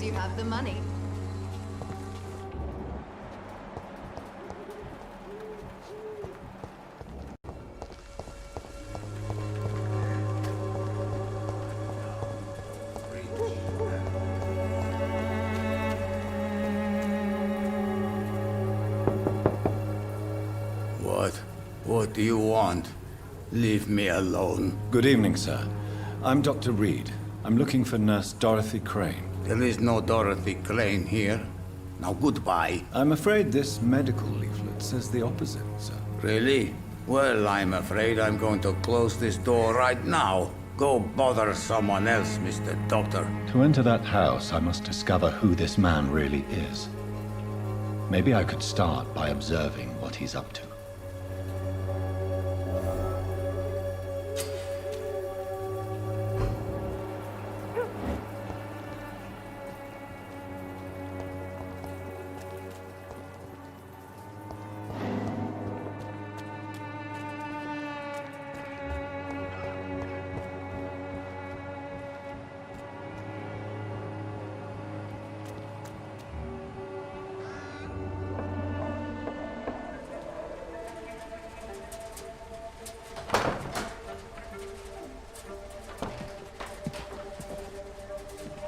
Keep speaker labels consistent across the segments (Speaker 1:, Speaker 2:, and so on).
Speaker 1: you have the money.
Speaker 2: What do you want? Leave me alone.
Speaker 3: Good evening, sir. I'm Dr. Reed. I'm looking for Nurse Dorothy Crane.
Speaker 2: There is no Dorothy Crane here. Now goodbye.
Speaker 3: I'm afraid this medical leaflet says the opposite, sir.
Speaker 2: Really? Well, I'm afraid I'm going to close this door right now. Go bother someone else, Mr. Doctor.
Speaker 3: To enter that house, I must discover who this man really is. Maybe I could start by observing what he's up to.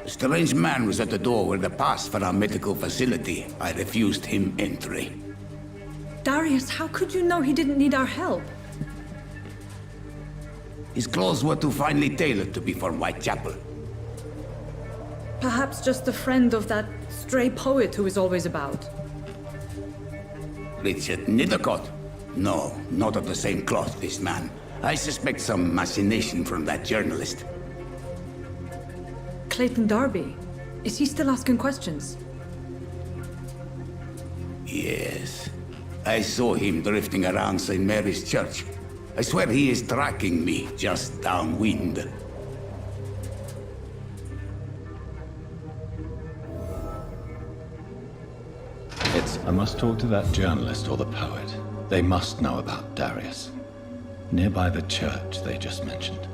Speaker 2: A strange man was at the door with a pass for our medical facility. I refused him entry.
Speaker 4: Darius, how could you know he didn't need our help?
Speaker 2: His clothes were too finely tailored to be for Whitechapel.
Speaker 4: Perhaps just a friend of that stray poet who is always about.
Speaker 2: Richard Nethercott? No, not of the same cloth, this man. I suspect some machination from that journalist.
Speaker 4: Clayton Darby. Is he still asking questions?
Speaker 2: Yes. I saw him drifting around St. Mary's Church. I swear he is tracking me just downwind.
Speaker 3: I must talk to that journalist or the poet. They must know about Darius. Nearby the church they just mentioned.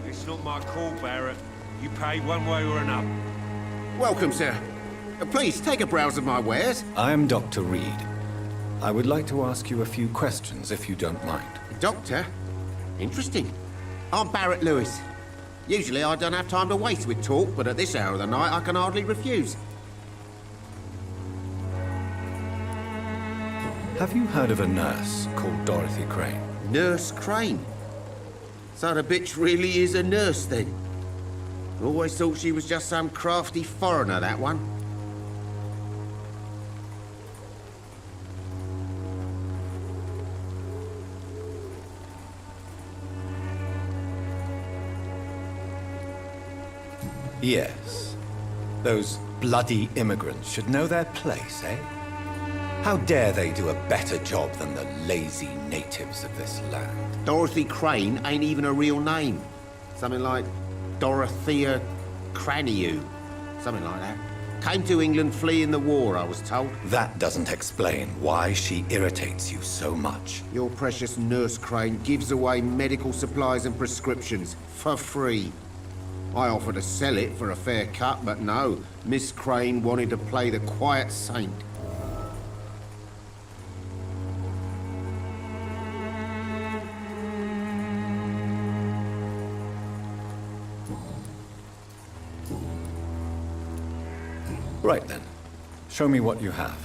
Speaker 5: It's not my call, Barrett. You pay one way or another.
Speaker 6: Welcome, sir. Please, take a browse of my wares.
Speaker 3: I am Dr. Reed. I would like to ask you a few questions, if you don't mind.
Speaker 6: Doctor? Interesting. I'm Barrett Lewis. Usually I don't have time to waste with talk, but at this hour of the night I can hardly refuse.
Speaker 3: Have you heard of a nurse called Dorothy Crane?
Speaker 6: Nurse Crane? So the bitch really is a nurse, then? Always thought she was just some crafty foreigner, that one.
Speaker 3: Yes. Those bloody immigrants should know their place, eh? How dare they do a better job than the lazy natives of this land?
Speaker 6: Dorothy Crane ain't even a real name. Something like Dorothea Craniu. Something like that. Came to England fleeing the war, I was told.
Speaker 3: That doesn't explain why she irritates you so much.
Speaker 6: Your precious Nurse Crane gives away medical supplies and prescriptions for free. I offered to sell it for a fair cut, but no. Miss Crane wanted to play the quiet saint.
Speaker 3: Right then. Show me what you have.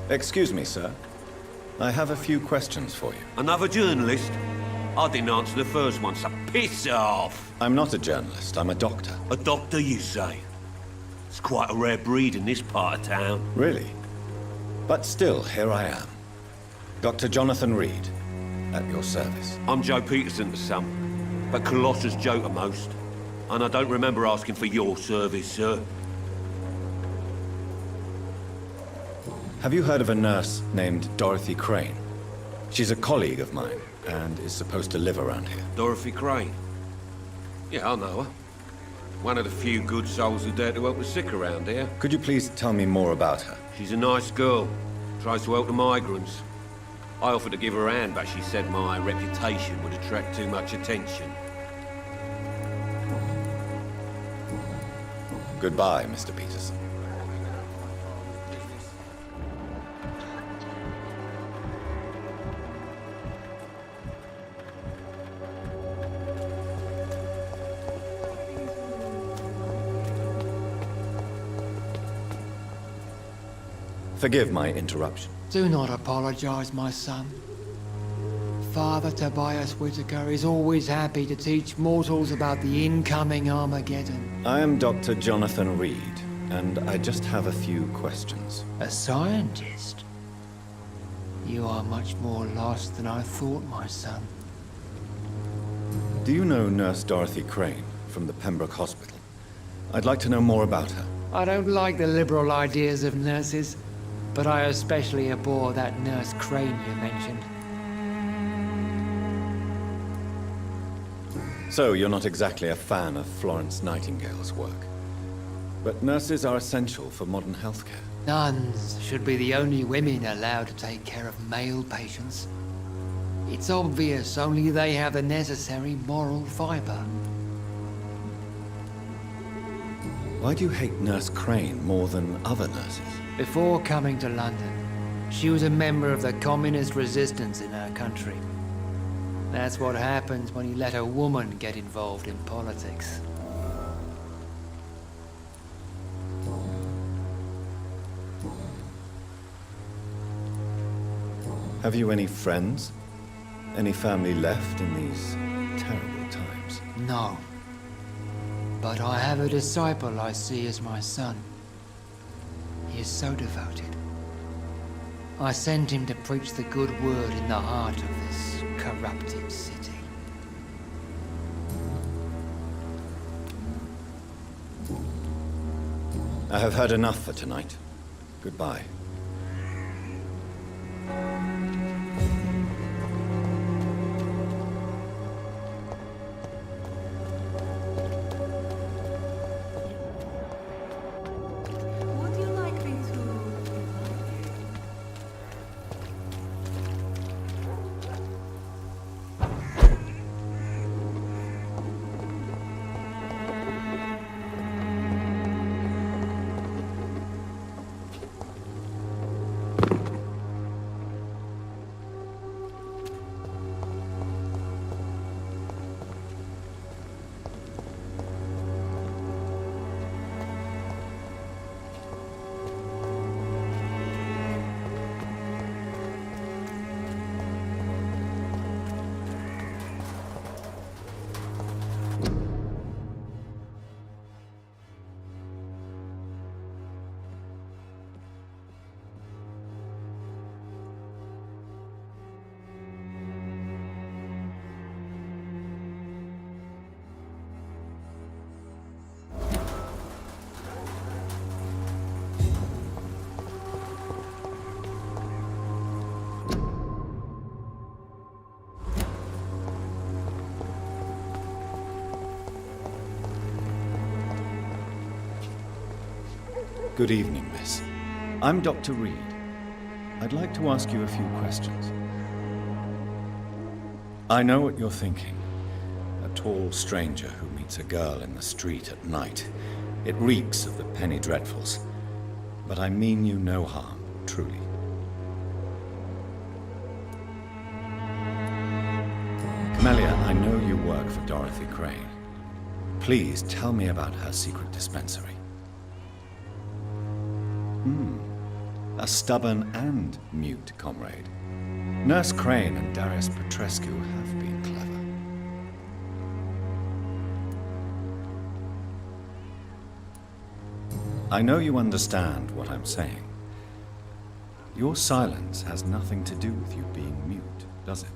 Speaker 3: Excuse me, sir. I have a few questions for you.
Speaker 5: Another journalist? I didn't answer the first one, so piss off!
Speaker 3: I'm not a journalist, I'm a doctor.
Speaker 5: A doctor, you say? It's quite a rare breed in this part of town.
Speaker 3: Really? But still, here I am. Dr. Jonathan Reed, at your service.
Speaker 5: I'm Joe Peterson to some, but Colossus Joe to most. And I don't remember asking for your service, sir.
Speaker 3: Have you heard of a nurse named Dorothy Crane? She's a colleague of mine, and is supposed to live around here.
Speaker 5: Dorothy Crane? Yeah, I know her. One of the few good souls who dare to help the sick around here.
Speaker 3: Could you please tell me more about her?
Speaker 5: She's a nice girl. Tries to help the migrants. I offered to give her a hand, but she said my reputation would attract too much attention.
Speaker 3: Goodbye, Mr. Peterson. Forgive my interruption.
Speaker 1: Do not apologize, my son. Father Tobias Whitaker is always happy to teach mortals about the incoming Armageddon.
Speaker 3: I am Dr. Jonathan Reed, and I just have a few questions.
Speaker 1: A scientist? You are much more lost than I thought, my son.
Speaker 3: Do you know Nurse Dorothy Crane from the Pembroke Hospital? I'd like to know more about her.
Speaker 1: I don't like the liberal ideas of nurses, but I especially abhor that Nurse Crane you mentioned.
Speaker 3: So, you're not exactly a fan of Florence Nightingale's work. But nurses are essential for modern healthcare.
Speaker 1: Nuns should be the only women allowed to take care of male patients. It's obvious only they have the necessary moral fiber.
Speaker 3: Why do you hate Nurse Crane more than other nurses?
Speaker 1: Before coming to London, she was a member of the communist resistance in our country. That's what happens when you let a woman get involved in politics.
Speaker 3: Have you any friends? Any family left in these terrible times?
Speaker 1: No. But I have a disciple I see as my son. He is so devoted. I sent him to preach the good word in the heart of this corrupted city.
Speaker 3: I have heard enough for tonight. Goodbye.
Speaker 7: Would you like me to...
Speaker 3: Good evening, miss. I'm Dr. Reed. I'd like to ask you a few questions. I know what you're thinking. A tall stranger who meets a girl in the street at night. It reeks of the penny dreadfuls. But I mean you no harm, truly. Camellia, I know you work for Dorothy Crane. Please tell me about her secret dispensary. A stubborn and mute comrade. Nurse Crane and Darius Petrescu have been clever. I know you understand what I'm saying. Your silence has nothing to do with you being mute, does it?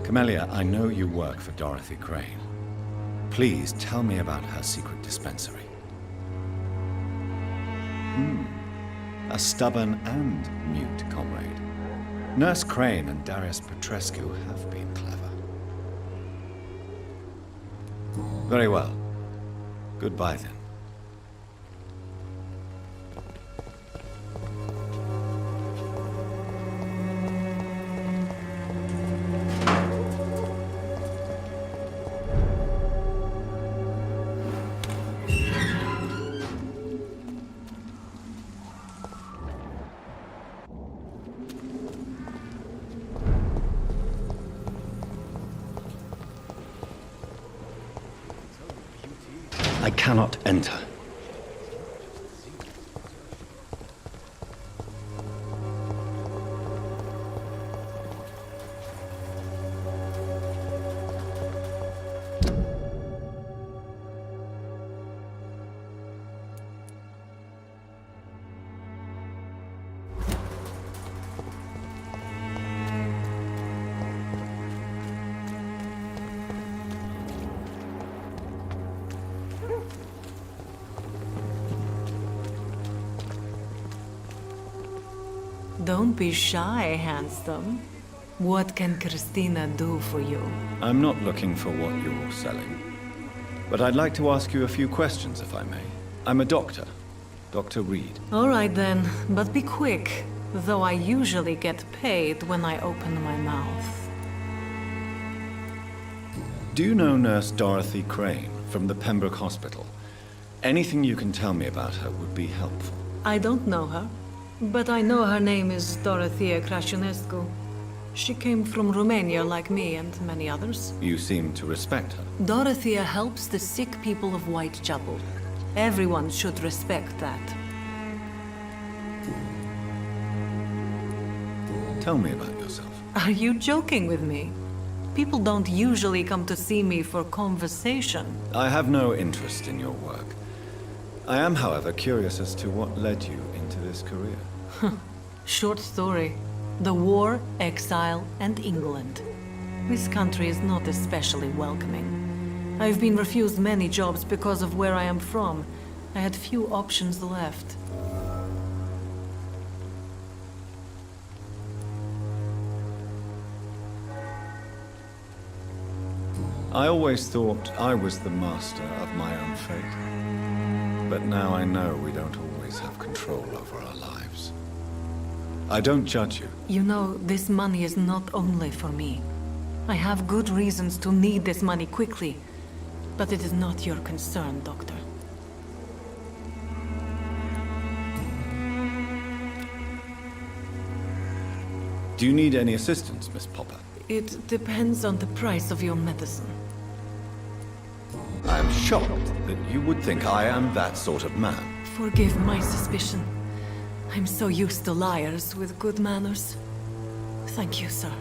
Speaker 3: Camellia, I know you work for Dorothy Crane. Please tell me about her secret dispensary. A stubborn and mute comrade. Nurse Crane and Darius Petrescu have been clever. Very well. Goodbye then. I cannot enter.
Speaker 7: Don't be shy, handsome. What can Christina do for you?
Speaker 3: I'm not looking for what you're selling. But I'd like to ask you a few questions, if I may. I'm a doctor. Dr. Reed.
Speaker 7: All right then, but be quick. Though I usually get paid when I open my mouth.
Speaker 3: Do you know Nurse Dorothy Crane from the Pembroke Hospital? Anything you can tell me about her would be helpful.
Speaker 7: I don't know her, but I know her name is Dorothea Crăciunescu. She came from Romania like me and many others.
Speaker 3: You seem to respect her.
Speaker 7: Dorothea helps the sick people of Whitechapel. Everyone should respect that.
Speaker 3: Tell me about yourself.
Speaker 7: Are you joking with me? People don't usually come to see me for conversation.
Speaker 3: I have no interest in your work. I am, however, curious as to what led you into this career.
Speaker 7: Short story. The war, exile, and England. This country is not especially welcoming. I've been refused many jobs because of where I am from. I had few options left.
Speaker 3: I always thought I was the master of my own fate. But now I know we don't always have control over our lives. I don't judge you.
Speaker 7: You know, this money is not only for me. I have good reasons to need this money quickly. But it is not your concern, Doctor.
Speaker 3: Do you need any assistance, Miss Popper?
Speaker 7: It depends on the price of your medicine.
Speaker 3: I am shocked that you would think I am that sort of man.
Speaker 7: Forgive my suspicion. I'm so used to liars with good manners. Thank you, sir.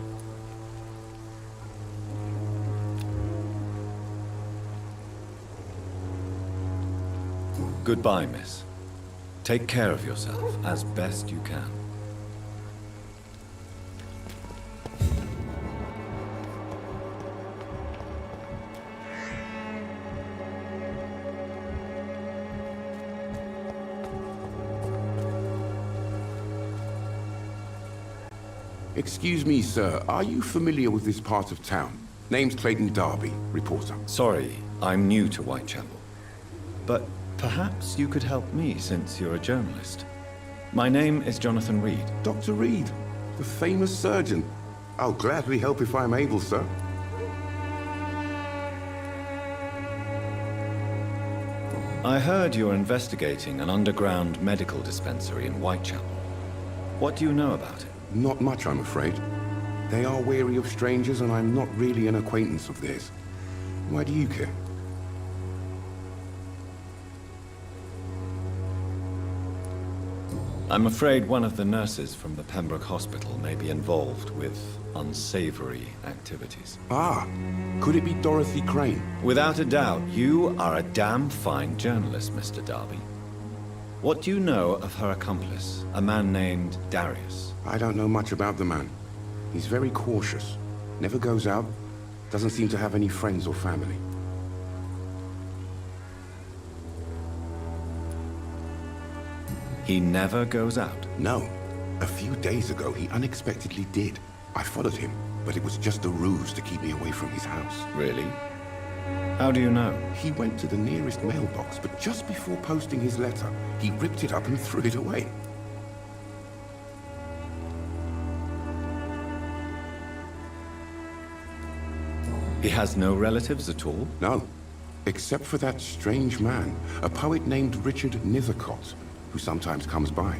Speaker 3: Goodbye, miss. Take care of yourself as best you can.
Speaker 8: Excuse me, sir. Are you familiar with this part of town? Name's Clayton Darby, reporter.
Speaker 3: Sorry, I'm new to Whitechapel. But perhaps you could help me since you're a journalist. My name is Jonathan Reed.
Speaker 8: Dr. Reed, the famous surgeon. I'll gladly help if I'm able, sir.
Speaker 3: I heard you're investigating an underground medical dispensary in Whitechapel. What do you know about it?
Speaker 8: Not much, I'm afraid. They are wary of strangers, and I'm not really an acquaintance of theirs. Why do you care?
Speaker 9: I'm afraid one of the nurses from the Pembroke Hospital may be involved with unsavory activities.
Speaker 8: Ah, could it be Dorothy Crane?
Speaker 9: Without a doubt, you are a damn fine journalist, Mr. Darby. What do you know of her accomplice, a man named Darius?
Speaker 8: I don't know much about the man. He's very cautious. Never goes out. Doesn't seem to have any friends or family.
Speaker 9: He never goes out?
Speaker 8: No. A few days ago, he unexpectedly did. I followed him, but it was just a ruse to keep me away from his house.
Speaker 9: Really? How do you know?
Speaker 8: He went to the nearest mailbox, but just before posting his letter, he ripped it up and threw it away.
Speaker 9: He has no relatives at all?
Speaker 8: No, except for that strange man, a poet named Richard Nithercott, who sometimes comes by.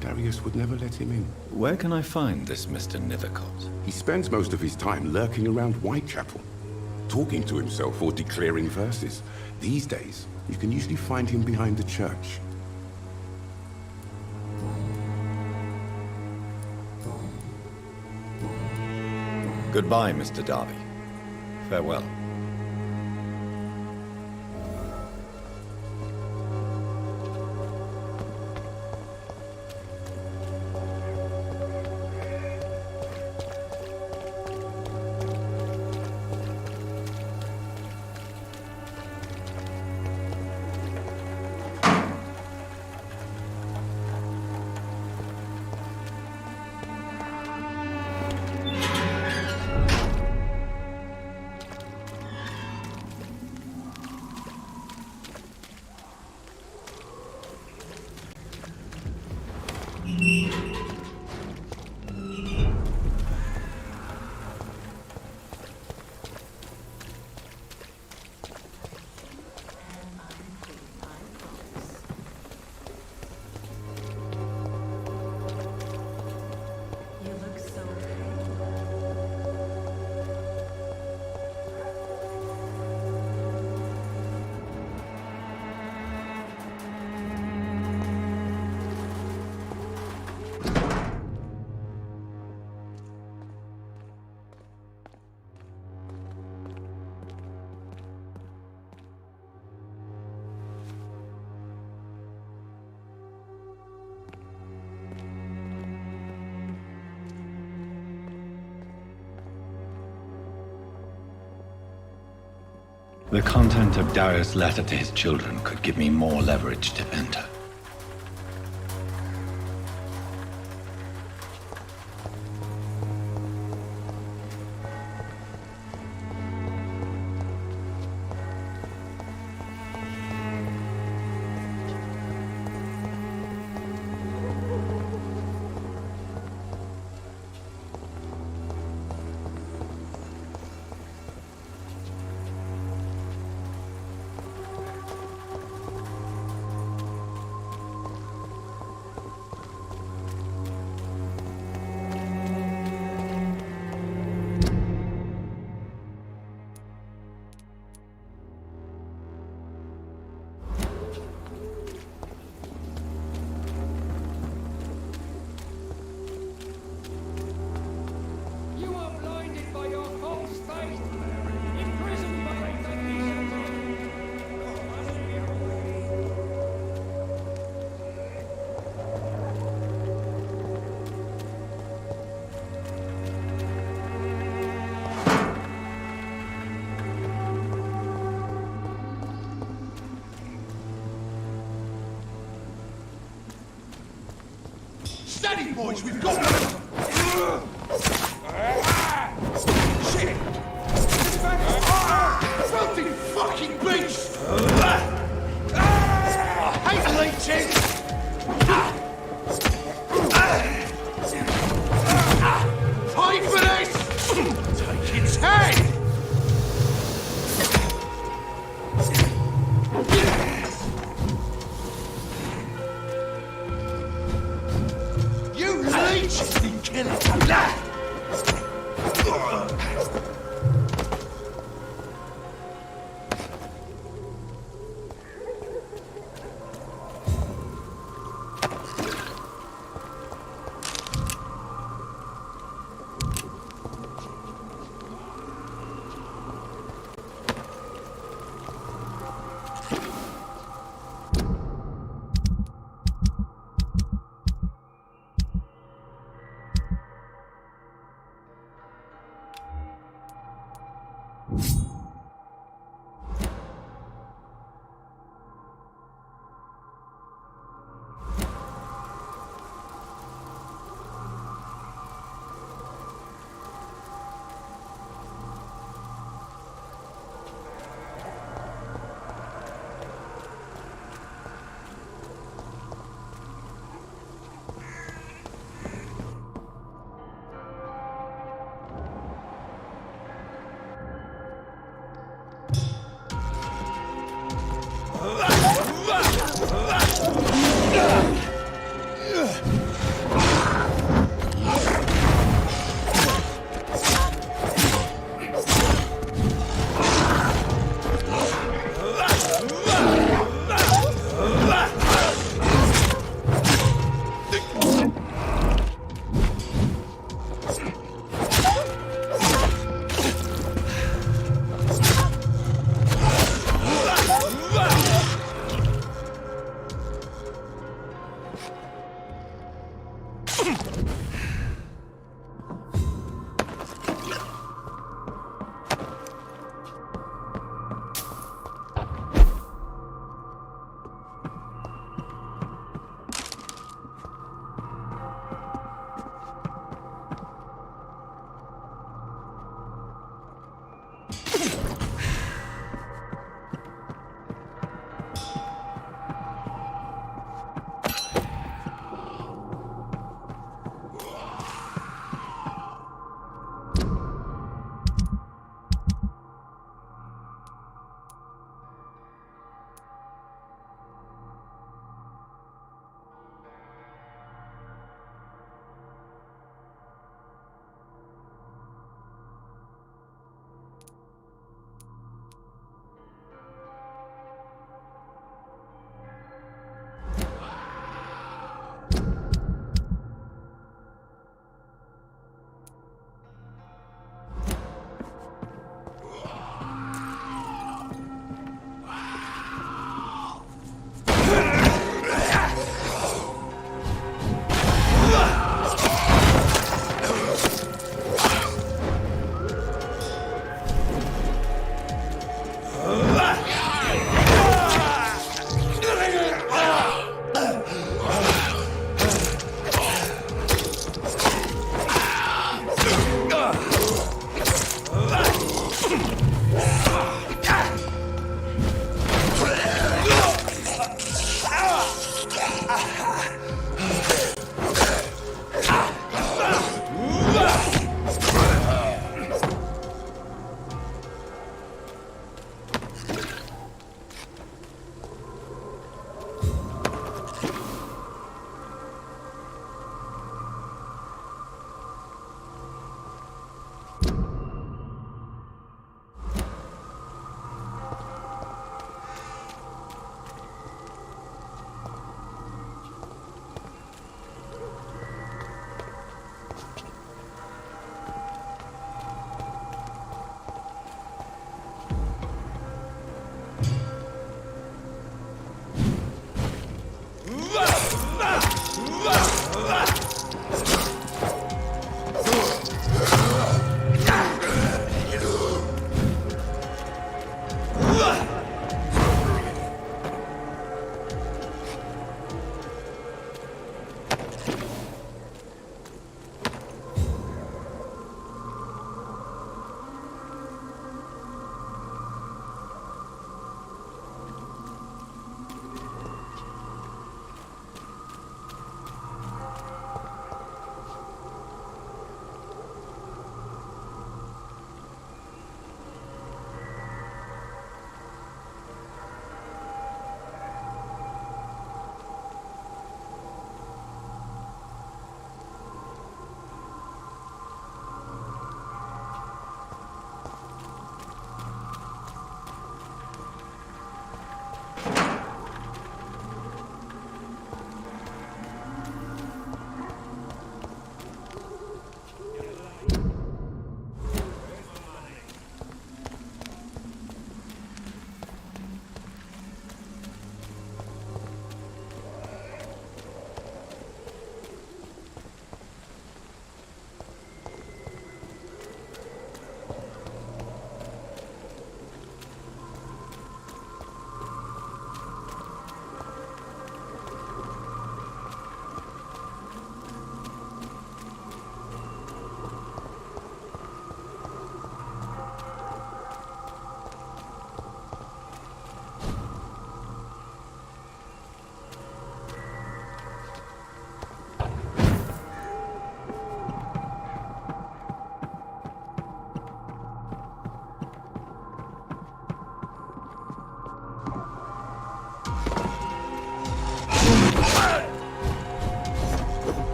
Speaker 8: Darius would never let him in.
Speaker 9: Where can I find this Mr. Nithercott?
Speaker 8: He spends most of his time lurking around Whitechapel, talking to himself or declaring verses. These days, you can usually find him behind the church.
Speaker 9: Goodbye, Mr. Darby. Farewell. The content of Darius' letter to his children could give me more leverage to enter.
Speaker 10: Steady, boys, we've got them! Shit! Filthy fucking beast! I hate leeches! Time for this! Take its head! You leeches didn't kill it!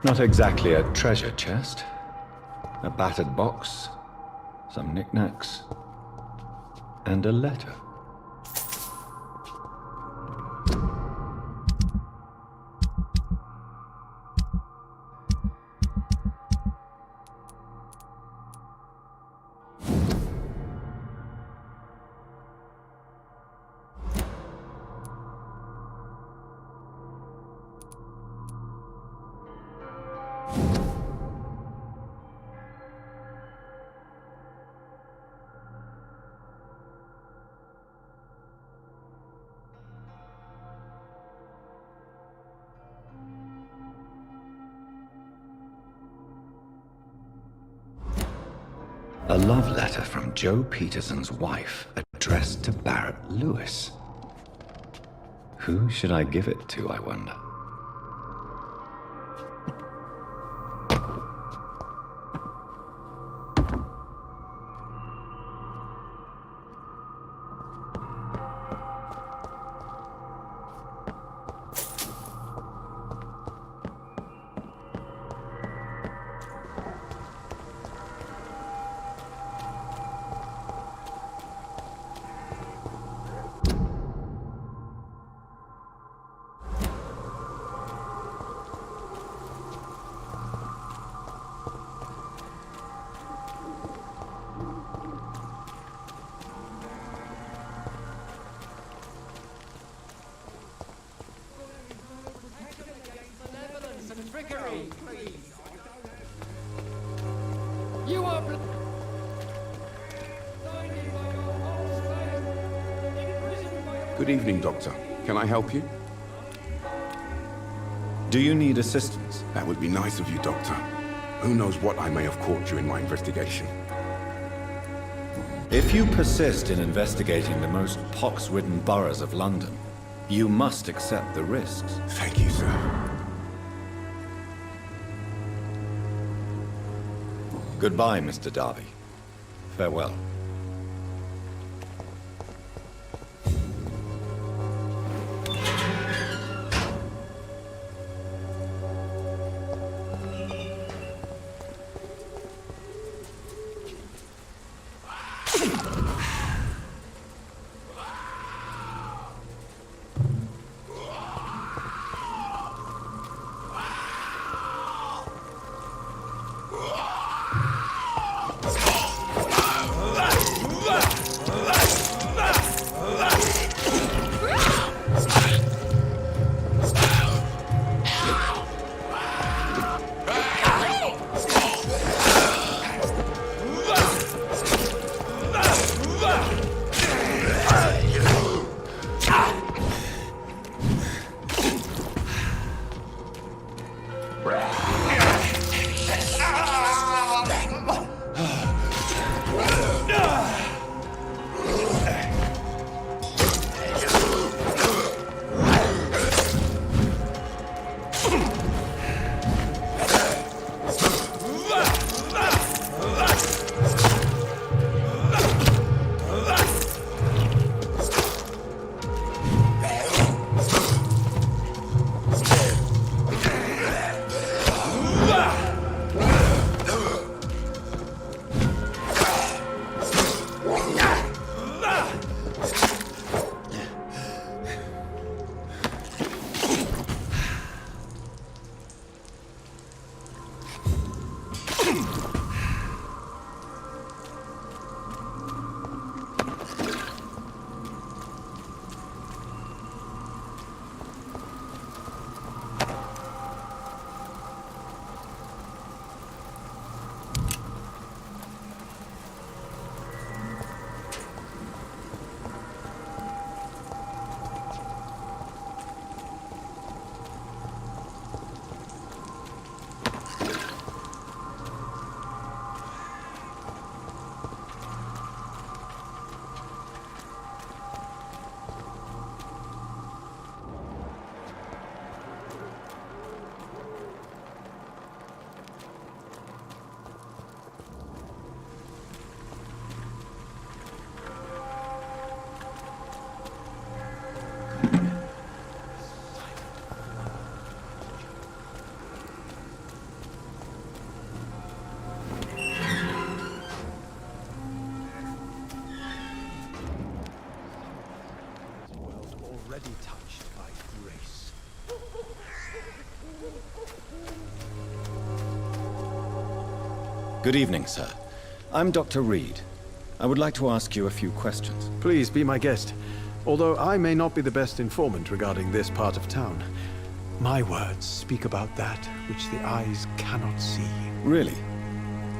Speaker 9: Not exactly a treasure chest. A battered box, some knickknacks, and a letter. A love letter from Joe Peterson's wife, addressed to Barrett Lewis. Who should I give it to, I wonder?
Speaker 1: You are
Speaker 8: Good evening, Doctor. Can I help you?
Speaker 9: Do you need assistance?
Speaker 8: That would be nice of you, Doctor. Who knows what I may have caught during my investigation.
Speaker 9: If you persist in investigating the most pox-ridden boroughs of London, you must accept the risks.
Speaker 8: Thank you, sir.
Speaker 9: Goodbye, Mr. Darby. Farewell.
Speaker 11: already touched by grace.
Speaker 9: Good evening, sir. I'm Dr. Reed. I would like to ask you a few questions.
Speaker 11: Please be my guest. Although I may not be the best informant regarding this part of town, my words speak about that which the eyes cannot see.
Speaker 9: Really?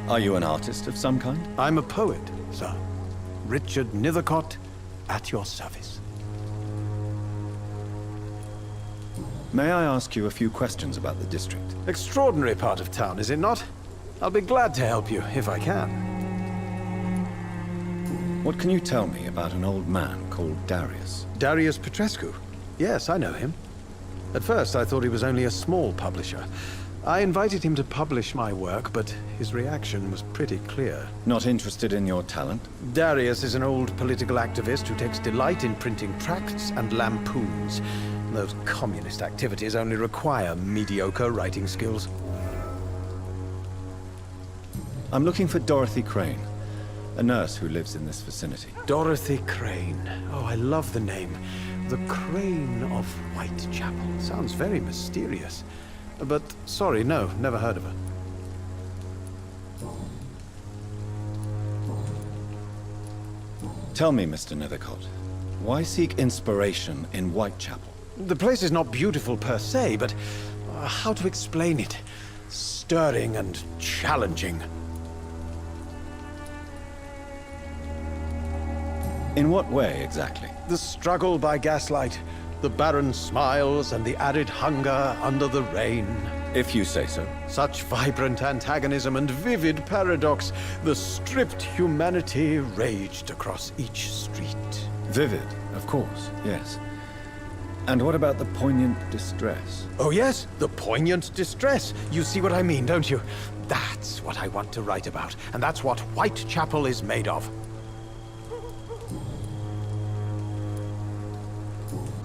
Speaker 9: Are you an artist of some kind?
Speaker 11: I'm a poet, sir. Richard Nethercott, at your service.
Speaker 9: May I ask you a few questions about the district?
Speaker 11: Extraordinary part of town, is it not? I'll be glad to help you, if I can.
Speaker 9: What can you tell me about an old man called Darius?
Speaker 11: Darius Petrescu? Yes, I know him. At first, I thought he was only a small publisher. I invited him to publish my work, but his reaction was pretty clear.
Speaker 9: Not interested in your talent?
Speaker 11: Darius is an old political activist who takes delight in printing tracts and lampoons. Those communist activities only require mediocre writing skills.
Speaker 9: I'm looking for Dorothy Crane, a nurse who lives in this vicinity.
Speaker 11: Dorothy Crane. Oh, I love the name. The Crane of Whitechapel. Sounds very mysterious. But, sorry, no, never heard of her.
Speaker 9: Tell me, Mr. Nethercott, why seek inspiration in Whitechapel?
Speaker 11: The place is not beautiful per se, but how to explain it? Stirring and challenging.
Speaker 9: In what way, exactly?
Speaker 11: The struggle by gaslight, the barren smiles and the arid hunger under the rain.
Speaker 9: If you say so.
Speaker 11: Such vibrant antagonism and vivid paradox, the stripped humanity raged across each street.
Speaker 9: Vivid, of course, yes. And what about the poignant distress?
Speaker 11: Oh yes, the poignant distress. You see what I mean, don't you? That's what I want to write about, and that's what Whitechapel is made of.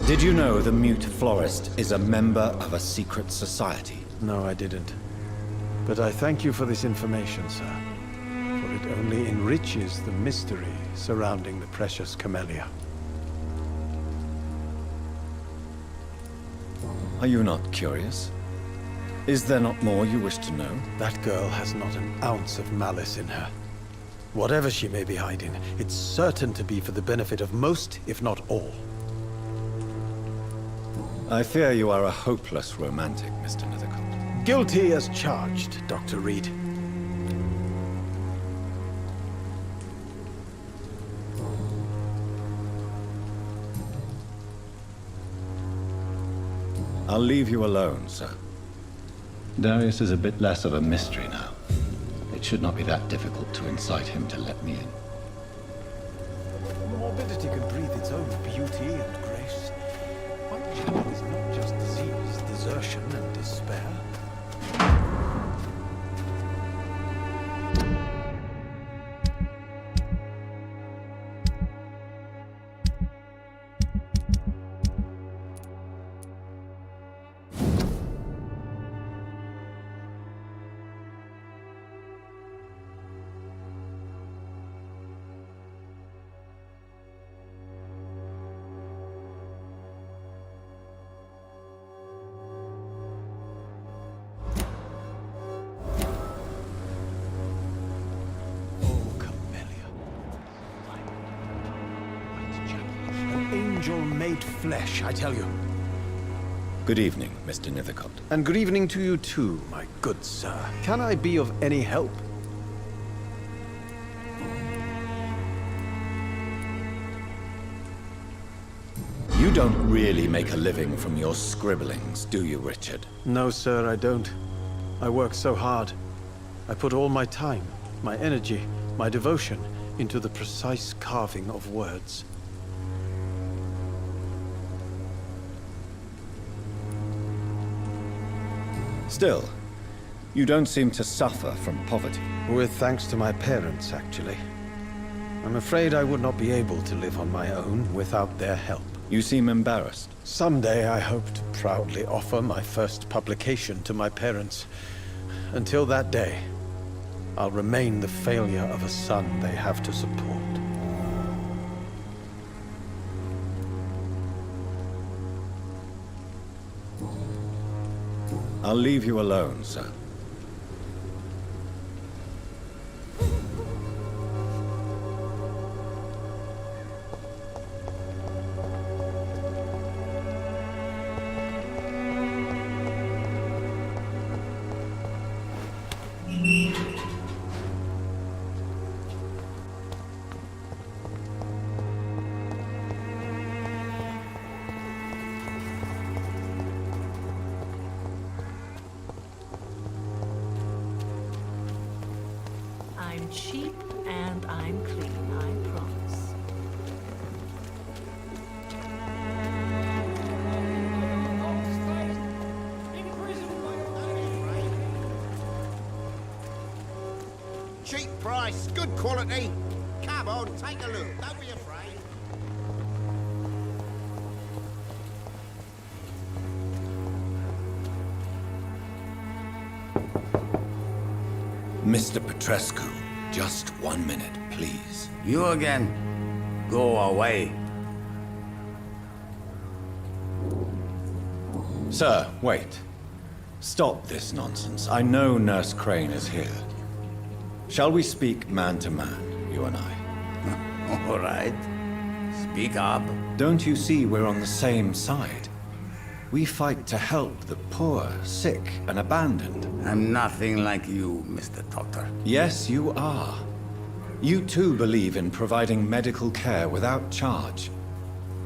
Speaker 9: Did you know the Mute Florist is a member of a secret society?
Speaker 11: No, I didn't. But I thank you for this information, sir. For it only enriches the mystery surrounding the precious camellia.
Speaker 9: Are you not curious? Is there not more you wish to know?
Speaker 11: That girl has not an ounce of malice in her. Whatever she may be hiding, it's certain to be for the benefit of most, if not all.
Speaker 9: I fear you are a hopeless romantic, Mr. Nethercott.
Speaker 11: Guilty as charged, Dr. Reed.
Speaker 9: I'll leave you alone, sir.
Speaker 12: Darius is a bit less of a mystery now. It should not be that difficult to incite him to let me in.
Speaker 11: Morbidity can breathe its own beauty and grace. Whitechapel is not just disease, desertion, and despair. Angel made flesh, I tell you.
Speaker 9: Good evening, Mr. Nethercott.
Speaker 11: And good evening to you too, my good sir. Can I be of any help?
Speaker 9: You don't really make a living from your scribblings, do you, Richard?
Speaker 11: No, sir, I don't. I work so hard. I put all my time, my energy, my devotion into the precise carving of words.
Speaker 9: Still, you don't seem to suffer from poverty.
Speaker 11: With thanks to my parents, actually. I'm afraid I would not be able to live on my own without their help.
Speaker 9: You seem embarrassed.
Speaker 11: Someday I hope to proudly offer my first publication to my parents. Until that day, I'll remain the failure of a son they have to support.
Speaker 3: I'll leave you alone, sir.
Speaker 7: I'm cheap and I'm clean, I promise.
Speaker 6: Cheap price, good quality. Come on, take a look. Don't be afraid.
Speaker 3: Mr. Petrescu, just 1 minute, please.
Speaker 2: You again? Go away.
Speaker 3: Sir, wait. Stop this nonsense. I know Nurse Crane is here. Shall we speak man to man, you and I?
Speaker 2: All right. Speak up.
Speaker 3: Don't you see we're on the same side? We fight to help the poor, sick, and abandoned.
Speaker 2: I'm nothing like you, Mr. Doctor.
Speaker 3: Yes, you are. You too believe in providing medical care without charge.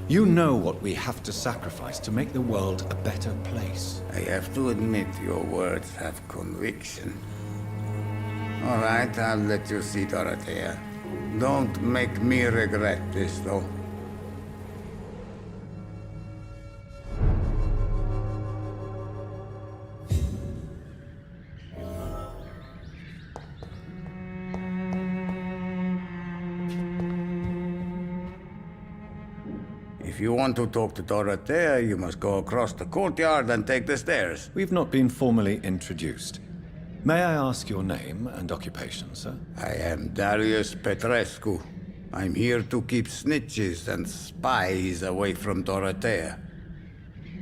Speaker 3: You know what we have to sacrifice to make the world a better place.
Speaker 2: I have to admit your words have conviction. All right, I'll let you see Dorothea. Don't make me regret this, though. If you want to talk to Dorothea, you must go across the courtyard and take the stairs.
Speaker 3: We've not been formally introduced. May I ask your name and occupation, sir?
Speaker 2: I am Darius Petrescu. I'm here to keep snitches and spies away from Dorothea.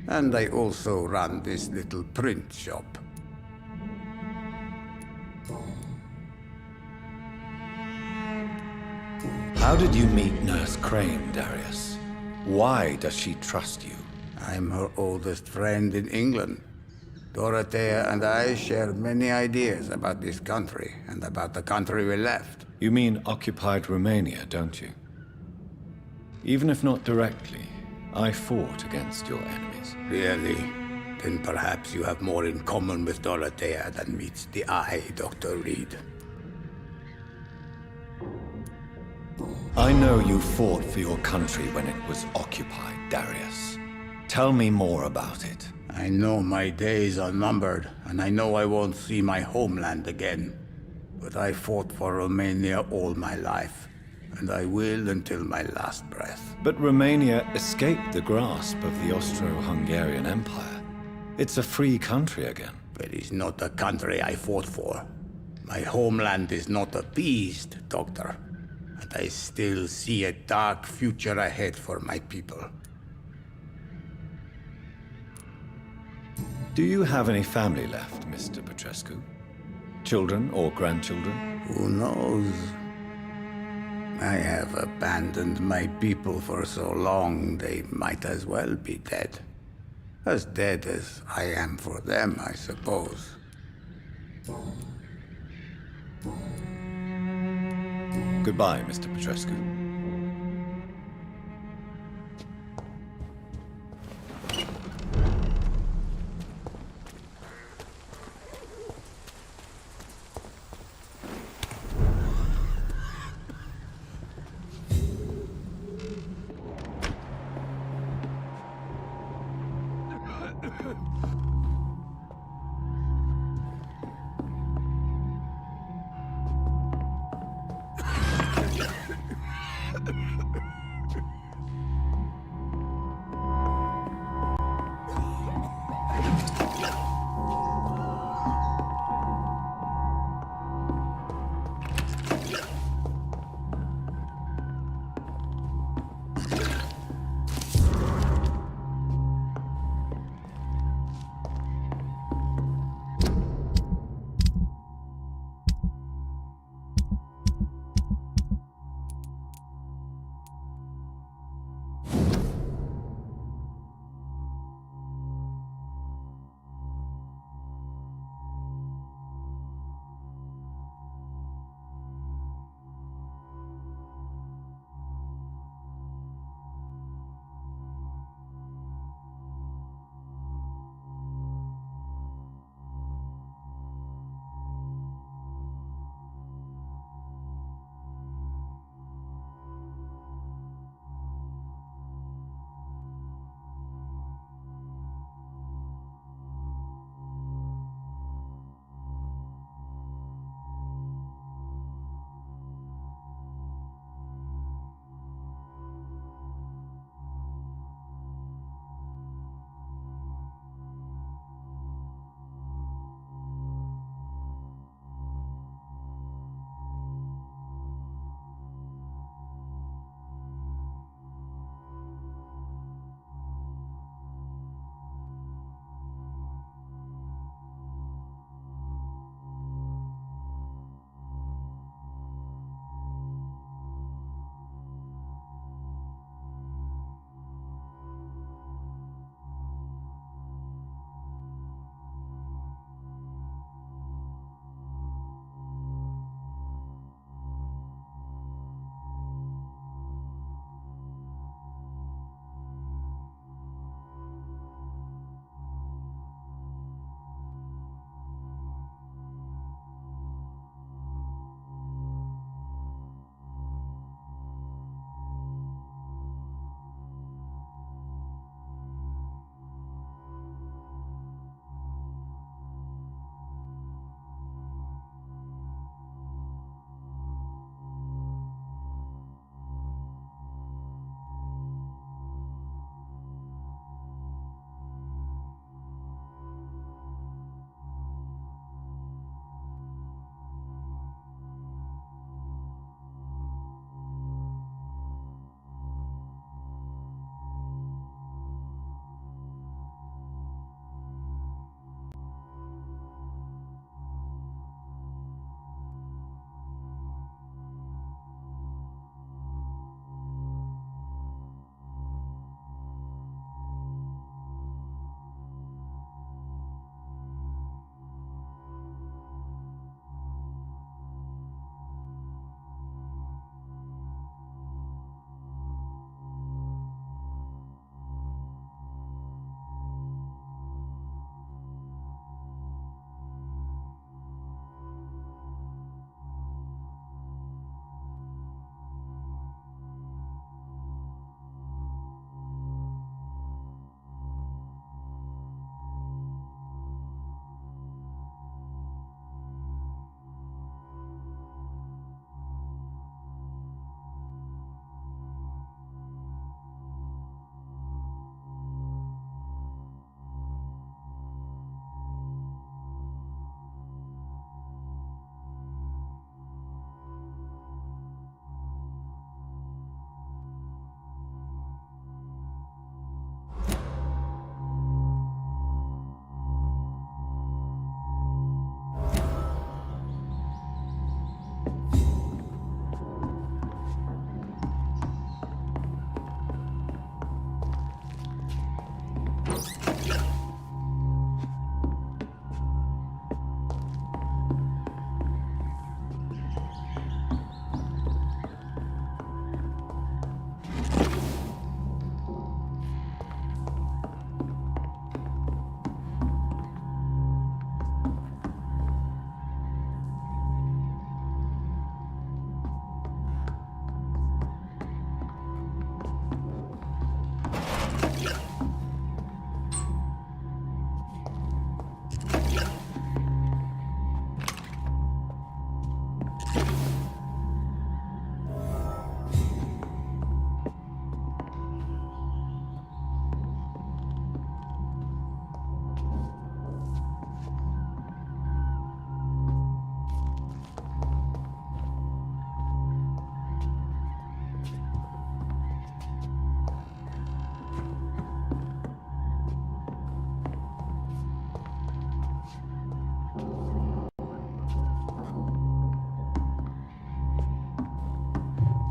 Speaker 2: And I also run this little print shop.
Speaker 3: How did you meet Nurse Crane, Darius? Why does she trust you?
Speaker 2: I'm her oldest friend in England. Dorothea and I share many ideas about this country and about the country we left.
Speaker 3: You mean occupied Romania, don't you? Even if not directly, I fought against your enemies.
Speaker 2: Really? Then perhaps you have more in common with Dorothea than meets the eye, Dr. Reed.
Speaker 3: I know you fought for your country when it was occupied, Darius. Tell me more about it.
Speaker 2: I know my days are numbered, and I know I won't see my homeland again. But I fought for Romania all my life, and I will until my last breath.
Speaker 3: But Romania escaped the grasp of the Austro-Hungarian Empire. It's a free country again.
Speaker 2: But it's not the country I fought for. My homeland is not appeased, Doctor. And I still see a dark future ahead for my people.
Speaker 3: Do you have any family left, Mr. Petrescu? Children or grandchildren?
Speaker 2: Who knows? I have abandoned my people for so long, they might as well be dead. As dead as I am for them, I suppose.
Speaker 3: Goodbye, Mr. Petrescu.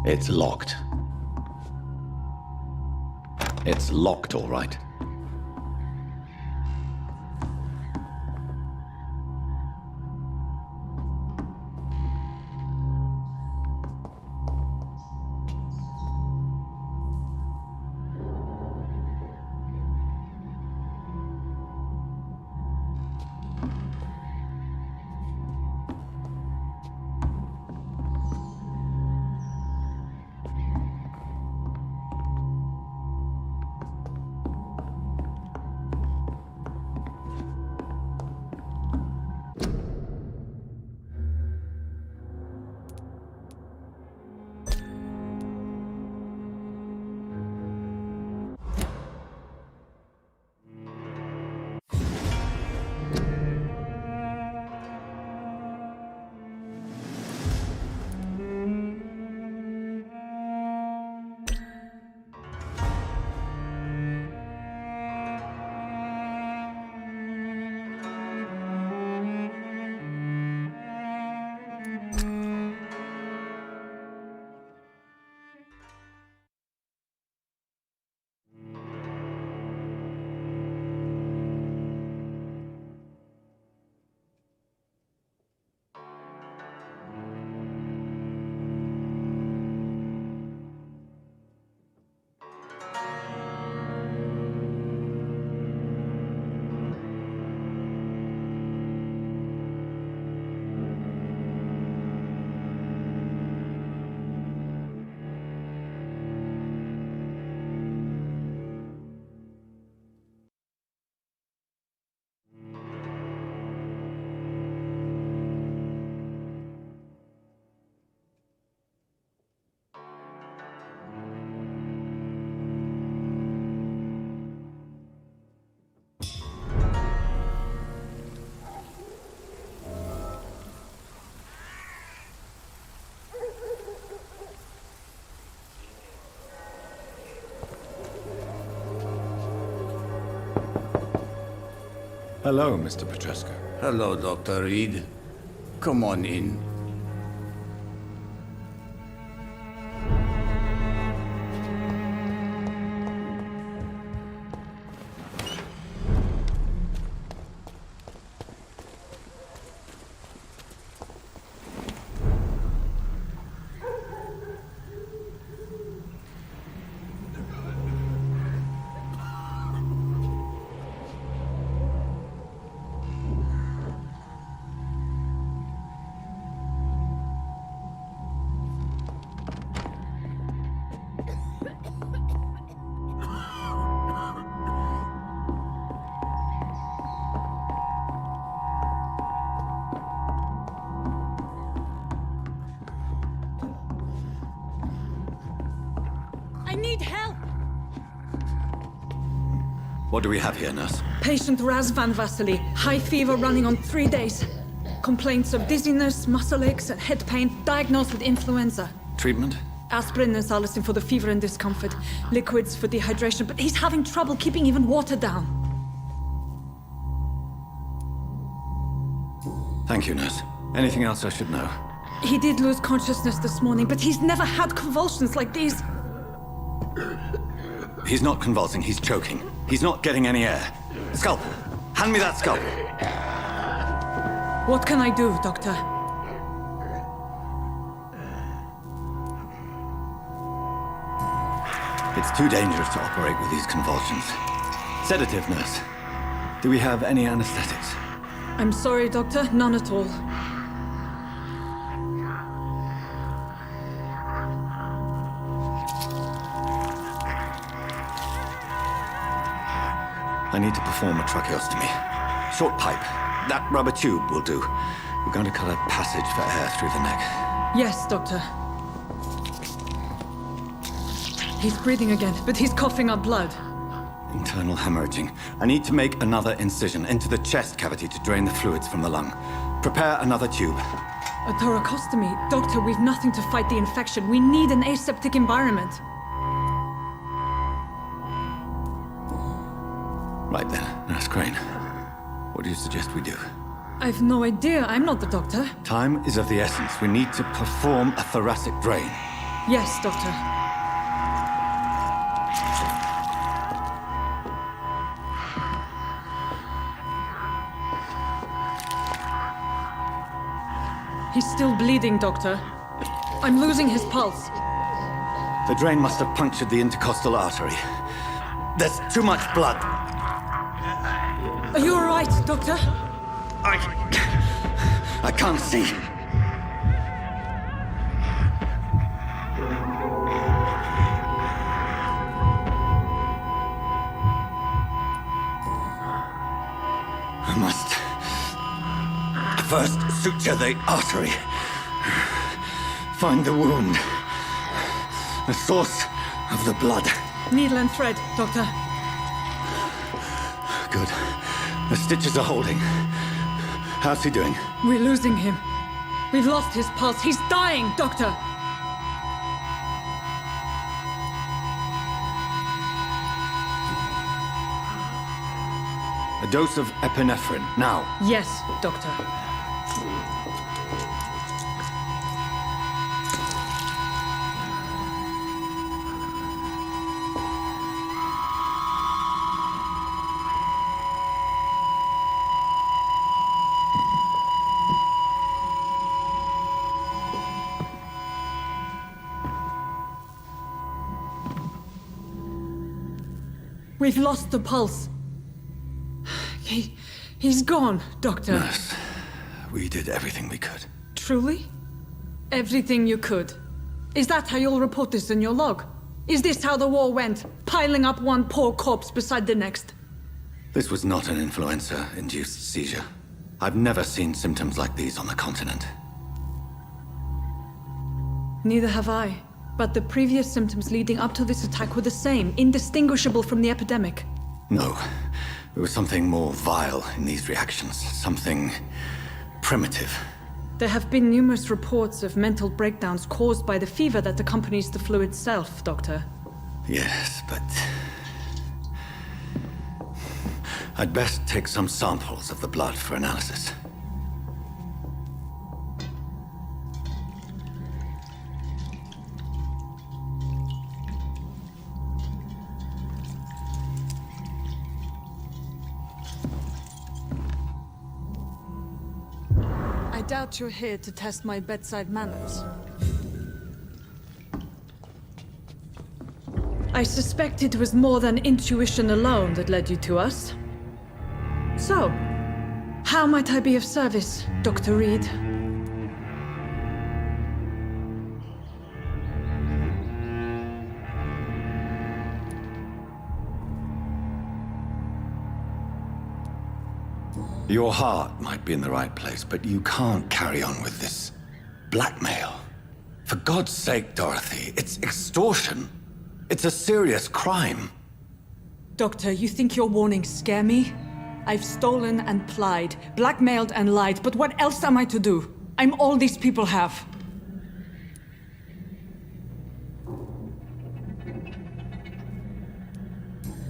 Speaker 9: It's locked. It's locked, all right.
Speaker 3: Hello, Mr. Petrescu.
Speaker 2: Hello, Dr. Reed. Come on in.
Speaker 4: I need help!
Speaker 9: What do we have here, nurse?
Speaker 4: Patient Raz Van Vasily. High fever running on 3 days. Complaints of dizziness, muscle aches, and head pain. Diagnosed with influenza.
Speaker 9: Treatment?
Speaker 4: Aspirin and salicin for the fever and discomfort. Liquids for dehydration, but he's having trouble keeping even water down.
Speaker 9: Thank you, nurse. Anything else I should know?
Speaker 4: He did lose consciousness this morning, but he's never had convulsions like these.
Speaker 9: He's not convulsing, he's choking. He's not getting any air. Scalpel! Hand me that scalpel!
Speaker 4: What can I do, Doctor?
Speaker 9: It's too dangerous to operate with these convulsions. Sedative, nurse. Do we have any anesthetics?
Speaker 4: I'm sorry, Doctor. None at all.
Speaker 9: I need to perform a tracheostomy. Short pipe. That rubber tube will do. We're going to cut a passage for air through the neck.
Speaker 4: Yes, Doctor. He's breathing again, but he's coughing up blood.
Speaker 9: Internal hemorrhaging. I need to make another incision into the chest cavity to drain the fluids from the lung. Prepare another tube.
Speaker 4: A thoracostomy? Doctor, we've nothing to fight the infection. We need an aseptic environment.
Speaker 9: Right then, Nurse Crane. What do you suggest we do?
Speaker 4: I've no idea. I'm not the doctor.
Speaker 9: Time is of the essence. We need to perform a thoracic drain.
Speaker 4: Yes, Doctor. He's still bleeding, Doctor. I'm losing his pulse.
Speaker 9: The drain must have punctured the intercostal artery. There's too much blood.
Speaker 4: Are you all right, Doctor?
Speaker 9: I can't see. I must first suture the artery. Find the wound. The source of the blood.
Speaker 4: Needle and thread, Doctor.
Speaker 9: Good. The stitches are holding. How's he doing?
Speaker 4: We're losing him. We've lost his pulse. He's dying, Doctor!
Speaker 9: A dose of epinephrine, now.
Speaker 4: Yes, Doctor. We've lost the pulse. He's gone, Doctor.
Speaker 9: Nurse, we did everything we could.
Speaker 4: Truly? Everything you could. Is that how you'll report this in your log? Is this how the war went? Piling up one poor corpse beside the next?
Speaker 9: This was not an influenza-induced seizure. I've never seen symptoms like these on the continent.
Speaker 4: Neither have I. But the previous symptoms leading up to this attack were the same, indistinguishable from the epidemic.
Speaker 9: No. There was something more vile in these reactions. Something primitive.
Speaker 4: There have been numerous reports of mental breakdowns caused by the fever that accompanies the flu itself, Doctor.
Speaker 9: Yes, but... I'd best take some samples of the blood for analysis.
Speaker 4: I doubt you're here to test my bedside manners. I suspect it was more than intuition alone that led you to us. So, how might I be of service, Dr. Reed?
Speaker 9: Your heart might be in the right place, but you can't carry on with this blackmail. For God's sake, Dorothy, it's extortion. It's a serious crime.
Speaker 4: Doctor, you think your warnings scare me? I've stolen and plied, blackmailed and lied, but what else am I to do? I'm all these people have.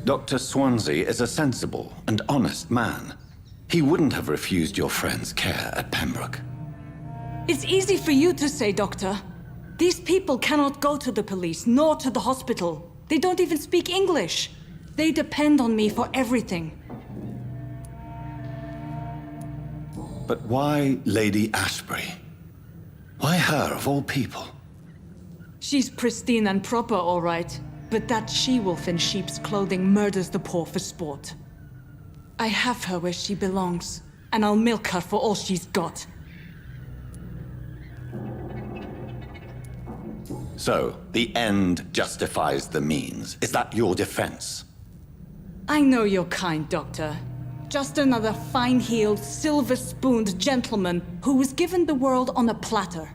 Speaker 9: Dr. Swansea is a sensible and honest man. He wouldn't have refused your friend's care at Pembroke.
Speaker 4: It's easy for you to say, Doctor. These people cannot go to the police, nor to the hospital. They don't even speak English. They depend on me for everything.
Speaker 9: But why Lady Ashbury? Why her, of all people?
Speaker 4: She's pristine and proper, all right. But that she-wolf in sheep's clothing murders the poor for sport. I have her where she belongs, and I'll milk her for all she's got.
Speaker 9: So, the end justifies the means. Is that your defense?
Speaker 4: I know you're kind, Doctor. Just another fine-heeled, silver-spooned gentleman who was given the world on a platter.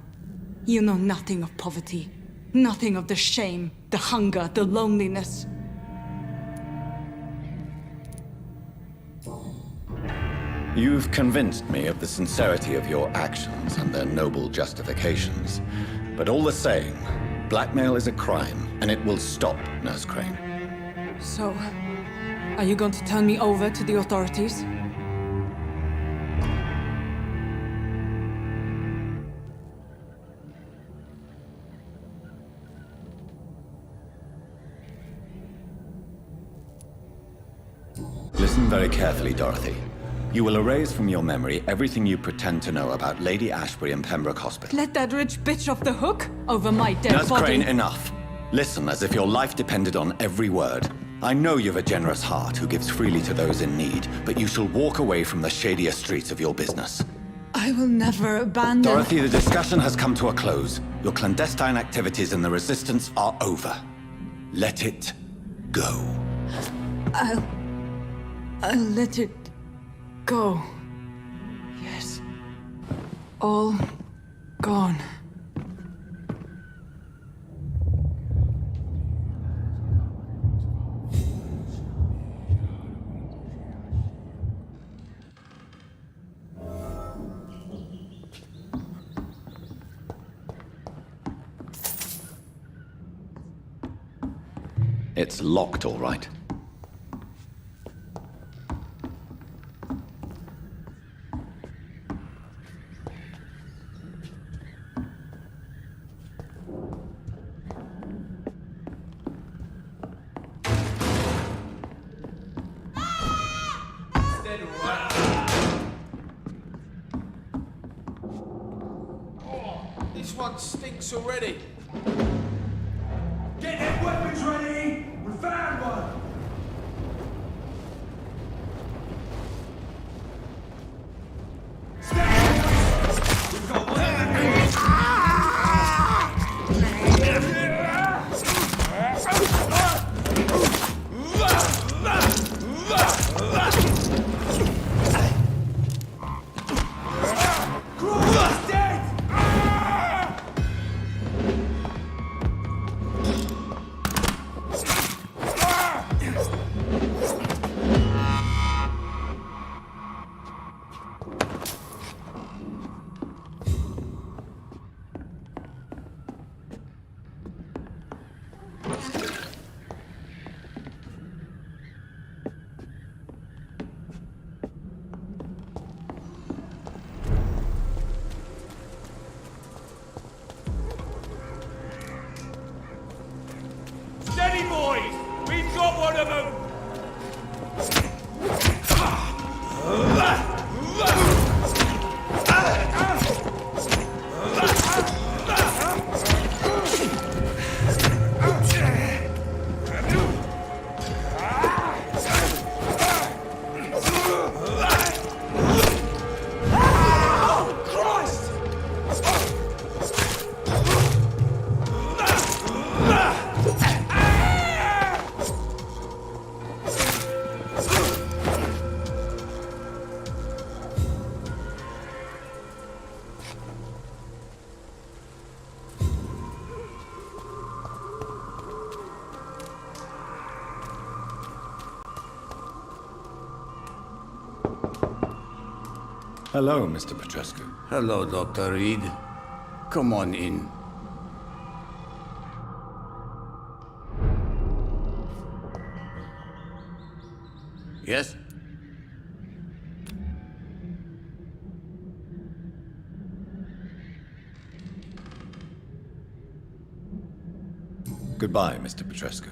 Speaker 4: You know nothing of poverty. Nothing of the shame, the hunger, the loneliness.
Speaker 9: You've convinced me of the sincerity of your actions and their noble justifications. But all the same, blackmail is a crime, and it will stop, Nurse Crane.
Speaker 4: So, are you going to turn me over to the authorities?
Speaker 9: Listen very carefully, Dorothy. You will erase from your memory everything you pretend to know about Lady Ashbury and Pembroke Hospital.
Speaker 4: Let that rich bitch off the hook over my dead
Speaker 9: Nurse
Speaker 4: body.
Speaker 9: Crane, enough. Listen as if your life depended on every word. I know you've a generous heart who gives freely to those in need, but you shall walk away from the shadier streets of your business.
Speaker 4: I will never abandon...
Speaker 9: Dorothy, the discussion has come to a close. Your clandestine activities in the Resistance are over. Let it go.
Speaker 4: I'll let it go. Yes. All gone.
Speaker 9: It's locked, all right.
Speaker 10: This one stinks already.
Speaker 13: Get them weapons ready! We found one! We've got one Steady, boys! We've got one of them!
Speaker 9: Hello, Mr. Petrescu.
Speaker 2: Hello, Dr. Reed. Come on in. Yes?
Speaker 9: Goodbye, Mr. Petrescu.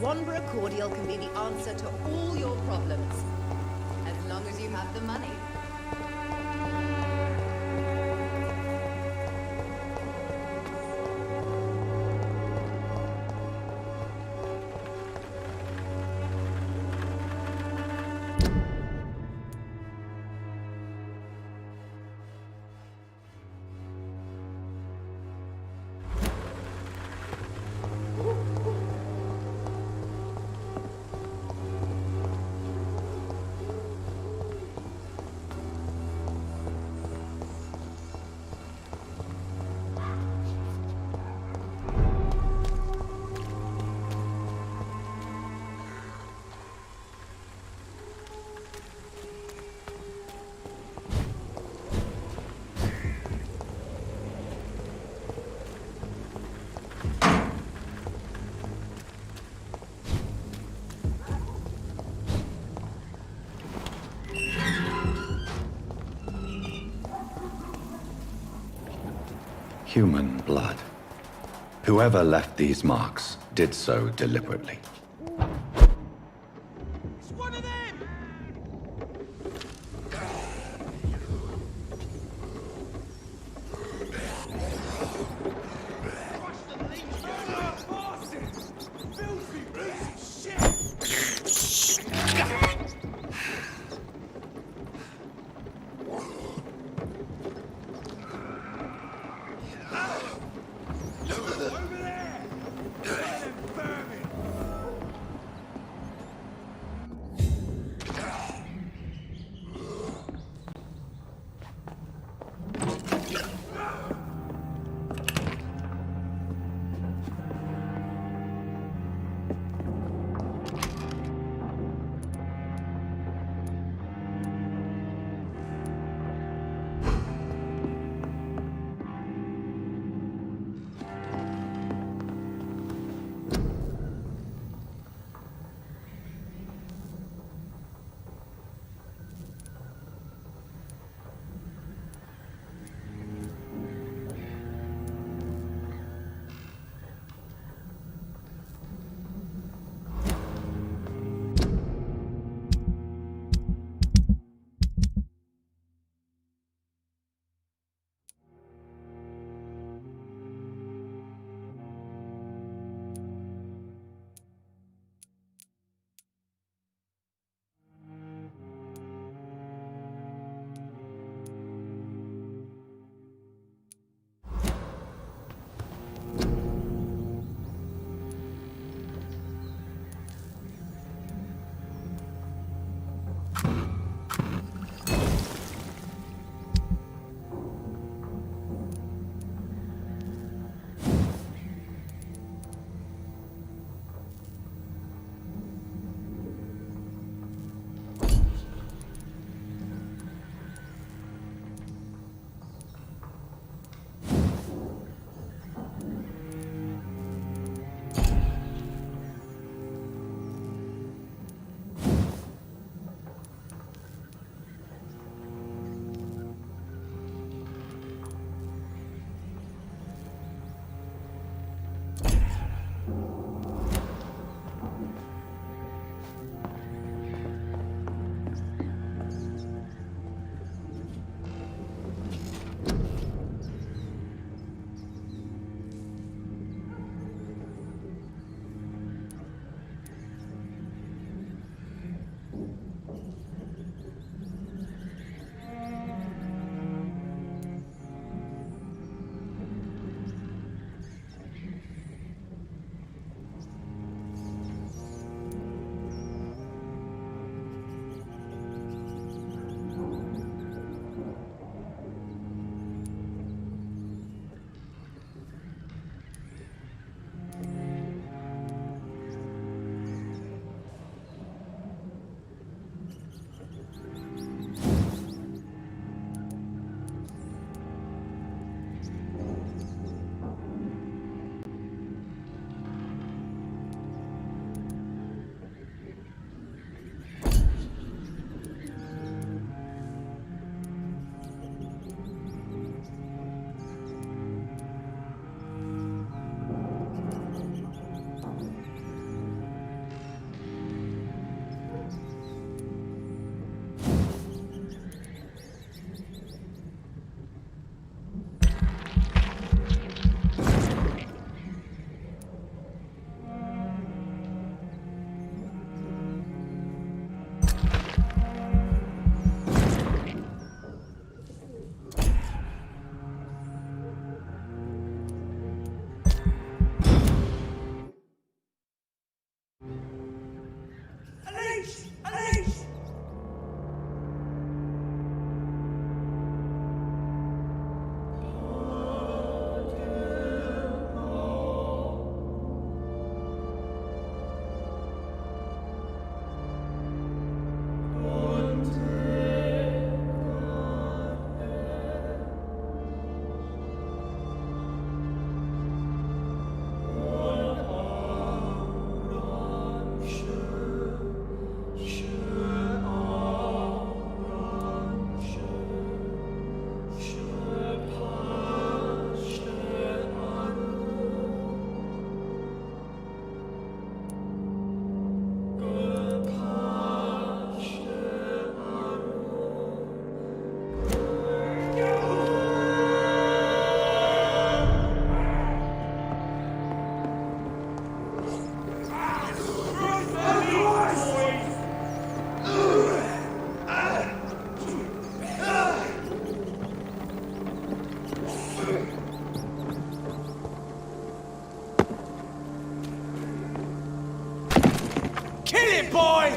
Speaker 14: one cordial can be the answer to all your problems. As long as you have the money.
Speaker 9: Human blood. Whoever left these marks did so deliberately.
Speaker 13: It's one of them! Filthy piece of shit!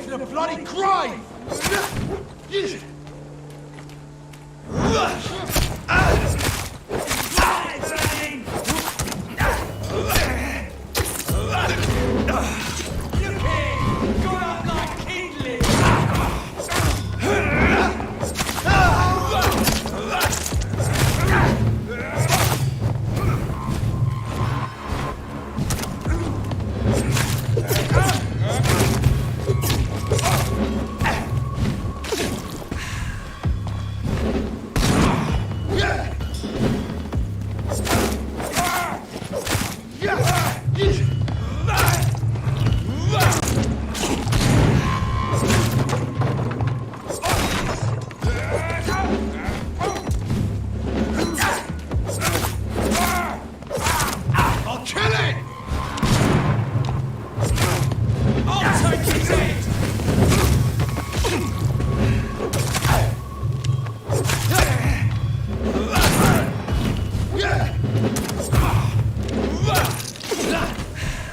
Speaker 10: to the bloody grave!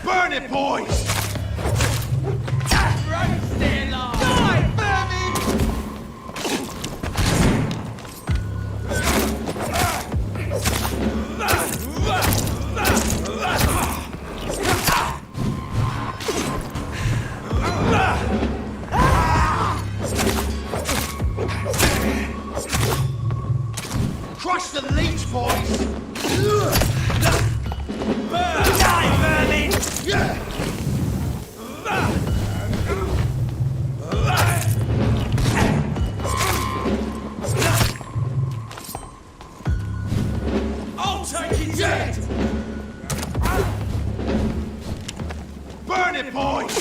Speaker 10: Burn it, boys! Crush the leech, boys! Die, vermin! I'll take his head! Burn it, boys!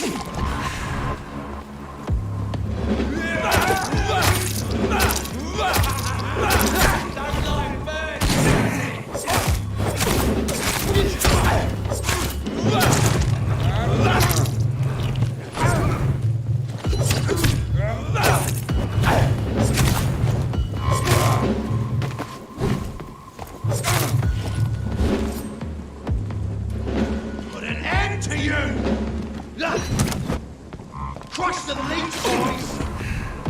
Speaker 10: Put an end to you! Crush the leech, boys!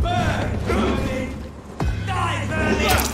Speaker 10: Burn, vermin! Die, vermin!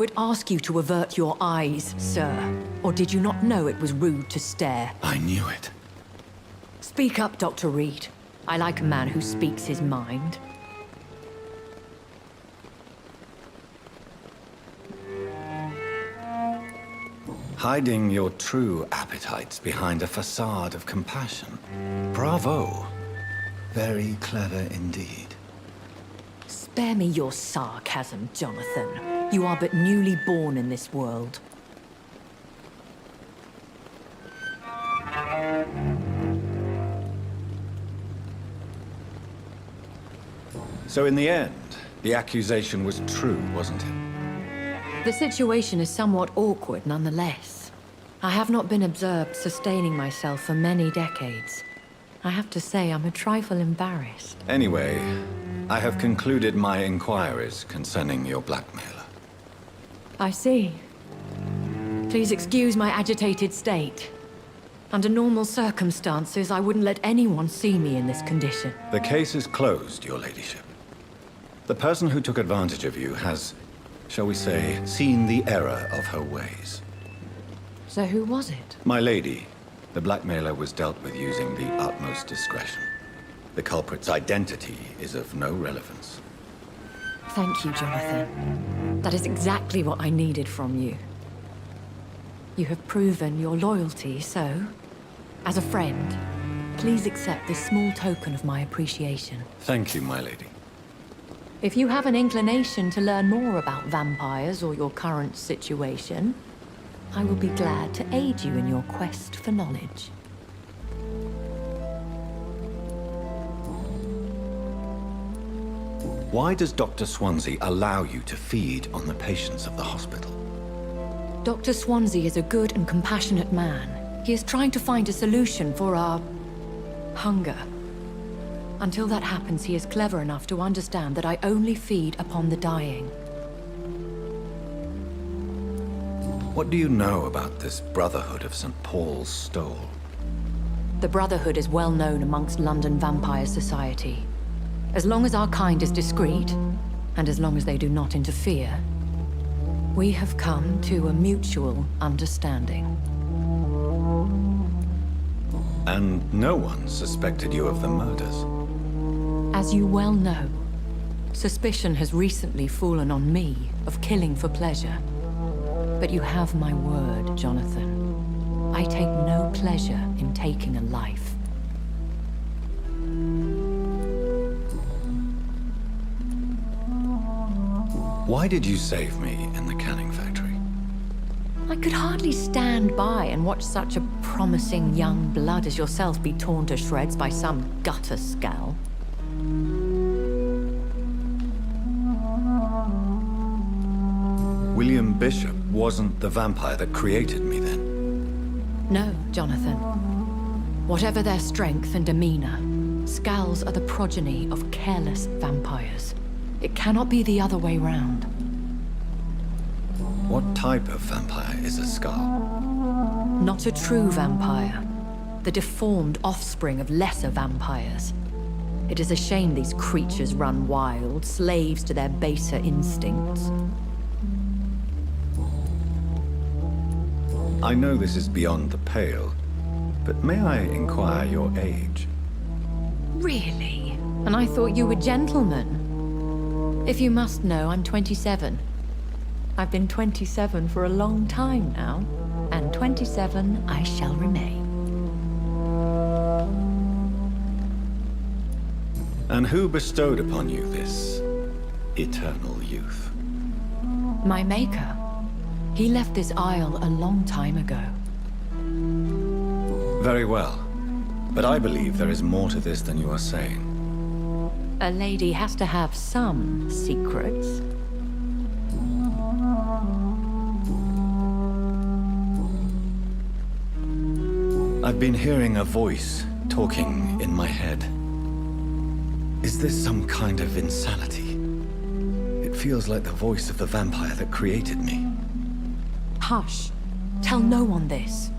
Speaker 15: would ask you to avert your eyes, sir. Or did you not know it was rude to stare?
Speaker 9: I knew it.
Speaker 15: Speak up, Dr. Reed. I like a man who speaks his mind.
Speaker 9: Hiding your true appetites behind a facade of compassion. Bravo. Very clever indeed.
Speaker 15: Spare me your sarcasm, Jonathan. You are but newly born in this world.
Speaker 9: So in the end, the accusation was true, wasn't it?
Speaker 15: The situation is somewhat awkward nonetheless. I have not been observed sustaining myself for many decades. I have to say I'm a trifle embarrassed.
Speaker 9: Anyway, I have concluded my inquiries concerning your blackmailer.
Speaker 15: I see. Please excuse my agitated state. Under normal circumstances, I wouldn't let anyone see me in this condition.
Speaker 9: The case is closed, your ladyship. The person who took advantage of you has, shall we say, seen the error of her ways.
Speaker 15: So who was it?
Speaker 9: My lady, the blackmailer was dealt with using the utmost discretion. The culprit's identity is of no relevance.
Speaker 15: Thank you, Jonathan. That is exactly what I needed from you. You have proven your loyalty, so, as a friend, please accept this small token of my appreciation.
Speaker 9: Thank you, my lady.
Speaker 15: If you have an inclination to learn more about vampires or your current situation, I will be glad to aid you in your quest for knowledge.
Speaker 9: Why does Dr. Swansea allow you to feed on the patients of the hospital?
Speaker 15: Dr. Swansea is a good and compassionate man. He is trying to find a solution for our hunger. Until that happens, he is clever enough to understand that I only feed upon the dying.
Speaker 9: What do you know about this Brotherhood of St. Paul's Stole?
Speaker 15: The Brotherhood is well known amongst London Vampire Society. As long as our kind is discreet, and as long as they do not interfere, we have come to a mutual understanding.
Speaker 9: And no one suspected you of the murders?
Speaker 15: As you well know, suspicion has recently fallen on me of killing for pleasure. But you have my word, Jonathan. I take no pleasure in taking a life.
Speaker 9: Why did you save me in the canning factory?
Speaker 15: I could hardly stand by and watch such a promising young blood as yourself be torn to shreds by some gutter scowl.
Speaker 9: William Bishop wasn't the vampire that created me then?
Speaker 15: No, Jonathan. Whatever their strength and demeanor, Scowls are the progeny of careless vampires. It cannot be the other way round.
Speaker 9: What type of vampire is a Scowl?
Speaker 15: Not a true vampire. The deformed offspring of lesser vampires. It is a shame these creatures run wild, slaves to their baser instincts.
Speaker 9: I know this is beyond the pale, but may I inquire your age?
Speaker 15: Really? And I thought you were gentlemen. If you must know, I'm 27. I've been 27 for a long time now, and 27 I shall remain.
Speaker 9: And who bestowed upon you this eternal youth?
Speaker 15: My maker. He left this isle a long time ago.
Speaker 9: Very well. But I believe there is more to this than you are saying.
Speaker 15: A lady has to have some secrets.
Speaker 9: I've been hearing a voice talking in my head. Is this some kind of insanity? It feels like the voice of the vampire that created me.
Speaker 15: Hush. Tell no one this.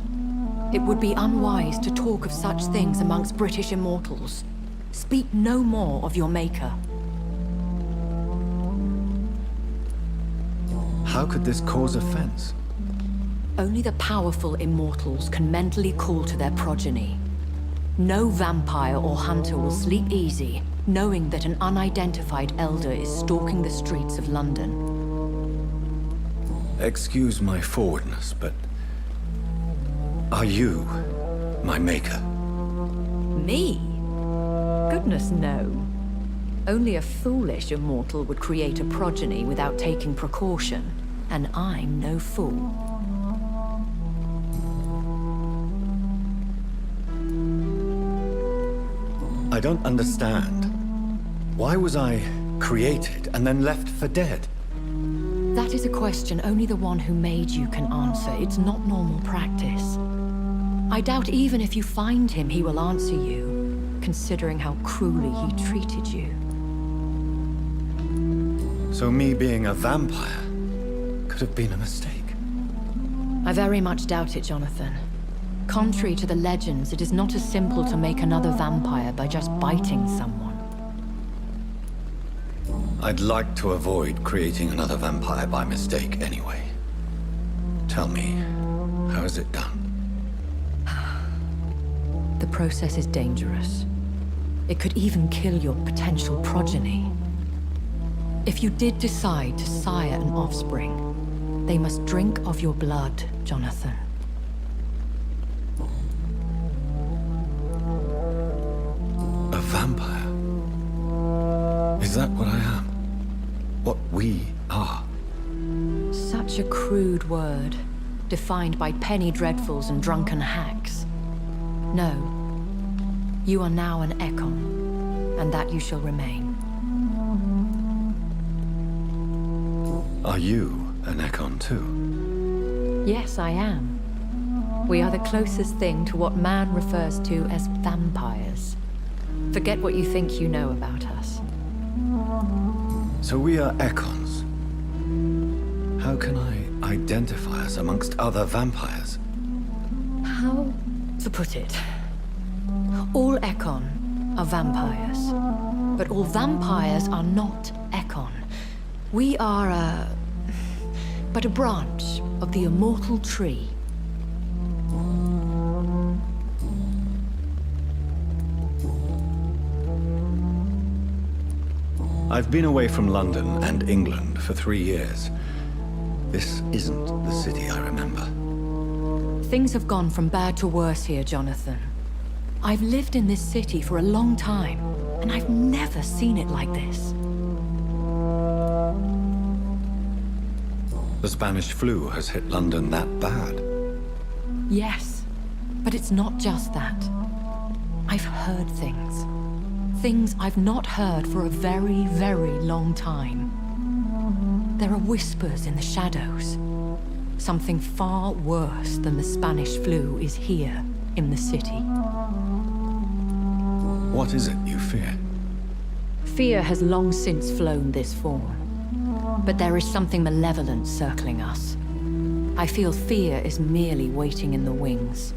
Speaker 15: It would be unwise to talk of such things amongst British immortals. Speak no more of your maker.
Speaker 9: How could this cause offense?
Speaker 15: Only the powerful immortals can mentally call to their progeny. No vampire or hunter will sleep easy, knowing that an unidentified elder is stalking the streets of London.
Speaker 9: Excuse my forwardness, but... are you my maker?
Speaker 15: Me? Goodness, no. Only a foolish immortal would create a progeny without taking precaution, and I'm no fool.
Speaker 9: I don't understand. Why was I created and then left for dead?
Speaker 15: That is a question only the one who made you can answer. It's not normal practice. I doubt even if you find him, he will answer you, considering how cruelly he treated you.
Speaker 9: So me being a vampire could have been a mistake.
Speaker 15: I very much doubt it, Jonathan. Contrary to the legends, it is not as simple to make another vampire by just biting someone.
Speaker 9: I'd like to avoid creating another vampire by mistake anyway. Tell me, how is it done?
Speaker 15: The process is dangerous. It could even kill your potential progeny. If you did decide to sire an offspring, they must drink of your blood, Jonathan.
Speaker 9: A vampire? Is that what I am? What we are?
Speaker 15: Such a crude word, defined by penny dreadfuls and drunken hacks. No. You are now an Ekon, and that you shall remain.
Speaker 9: Are you an Ekon too?
Speaker 15: Yes, I am. We are the closest thing to what man refers to as vampires. Forget what you think you know about us.
Speaker 9: So we are Ekons. How can I identify us amongst other vampires?
Speaker 15: How to put it? All Ekon are vampires. But all vampires are not Ekon. We are but a branch of the immortal tree.
Speaker 9: I've been away from London and England for 3 years. This isn't the city I remember.
Speaker 15: Things have gone from bad to worse here, Jonathan. I've lived in this city for a long time, and I've never seen it like this.
Speaker 9: The Spanish flu has hit London that bad.
Speaker 15: Yes, but it's not just that. I've heard things. Things I've not heard for a very, very long time. There are whispers in the shadows. Something far worse than the Spanish flu is here in the city.
Speaker 9: What is it you fear?
Speaker 15: Fear has long since flown this form. But there is something malevolent circling us. I feel fear is merely waiting in the wings.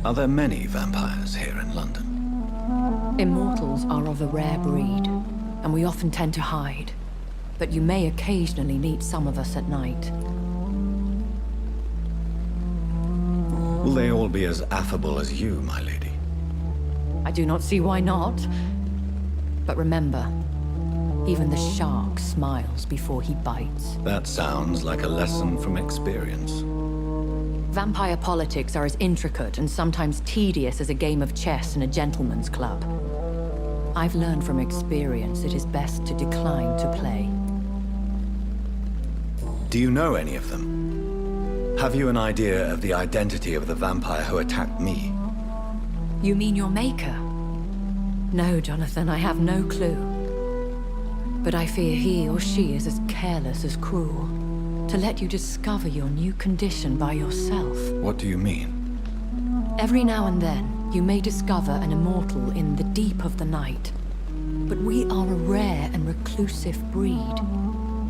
Speaker 9: Are there many vampires here in London?
Speaker 15: Immortals are of a rare breed, and we often tend to hide. But you may occasionally meet some of us at night.
Speaker 9: Will they all be as affable as you, my lady?
Speaker 15: I do not see why not. But remember, even the shark smiles before he bites.
Speaker 9: That sounds like a lesson from experience.
Speaker 15: Vampire politics are as intricate and sometimes tedious as a game of chess in a gentleman's club. I've learned from experience it is best to decline to play.
Speaker 9: Do you know any of them? Have you an idea of the identity of the vampire who attacked me?
Speaker 15: You mean your maker? No, Jonathan, I have no clue. But I fear he or she is as careless as cruel. To let you discover your new condition by yourself.
Speaker 9: What do you mean?
Speaker 15: Every now and then, you may discover an immortal in the deep of the night. But we are a rare and reclusive breed.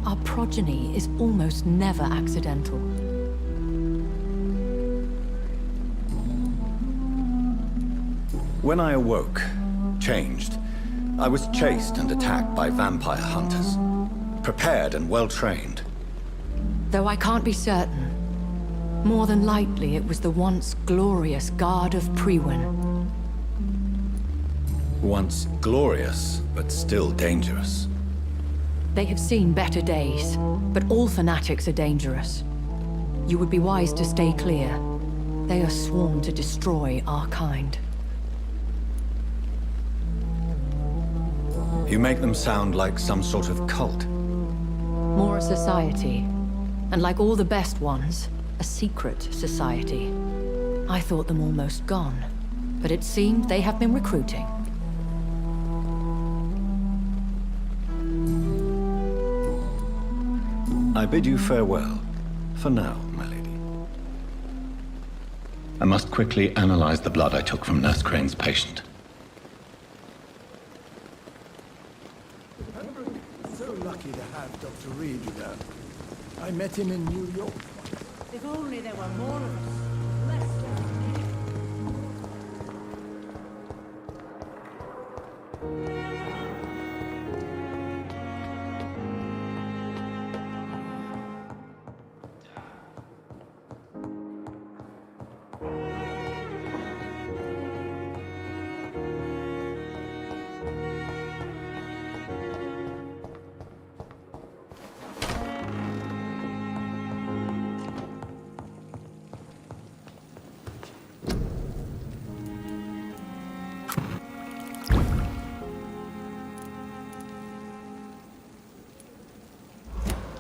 Speaker 15: Our progeny is almost never accidental.
Speaker 9: When I awoke, changed, I was chased and attacked by vampire hunters. prepared and well-trained.
Speaker 15: Though I can't be certain. More than likely, it was the once glorious Guard of Priwen.
Speaker 9: Once glorious, but still dangerous.
Speaker 15: They have seen better days, but all fanatics are dangerous. You would be wise to stay clear. They are sworn to destroy our kind.
Speaker 9: You make them sound like some sort of cult.
Speaker 15: More a society. And like all the best ones, a secret society. I thought them almost gone, but it seemed they have been recruiting.
Speaker 9: I bid you farewell. For now, my lady.
Speaker 12: I must quickly analyze the blood I took from Nurse Crane's patient.
Speaker 16: So lucky to have Dr. Reed, you know. I met him in New York.
Speaker 7: If only there were more of us. Less down here.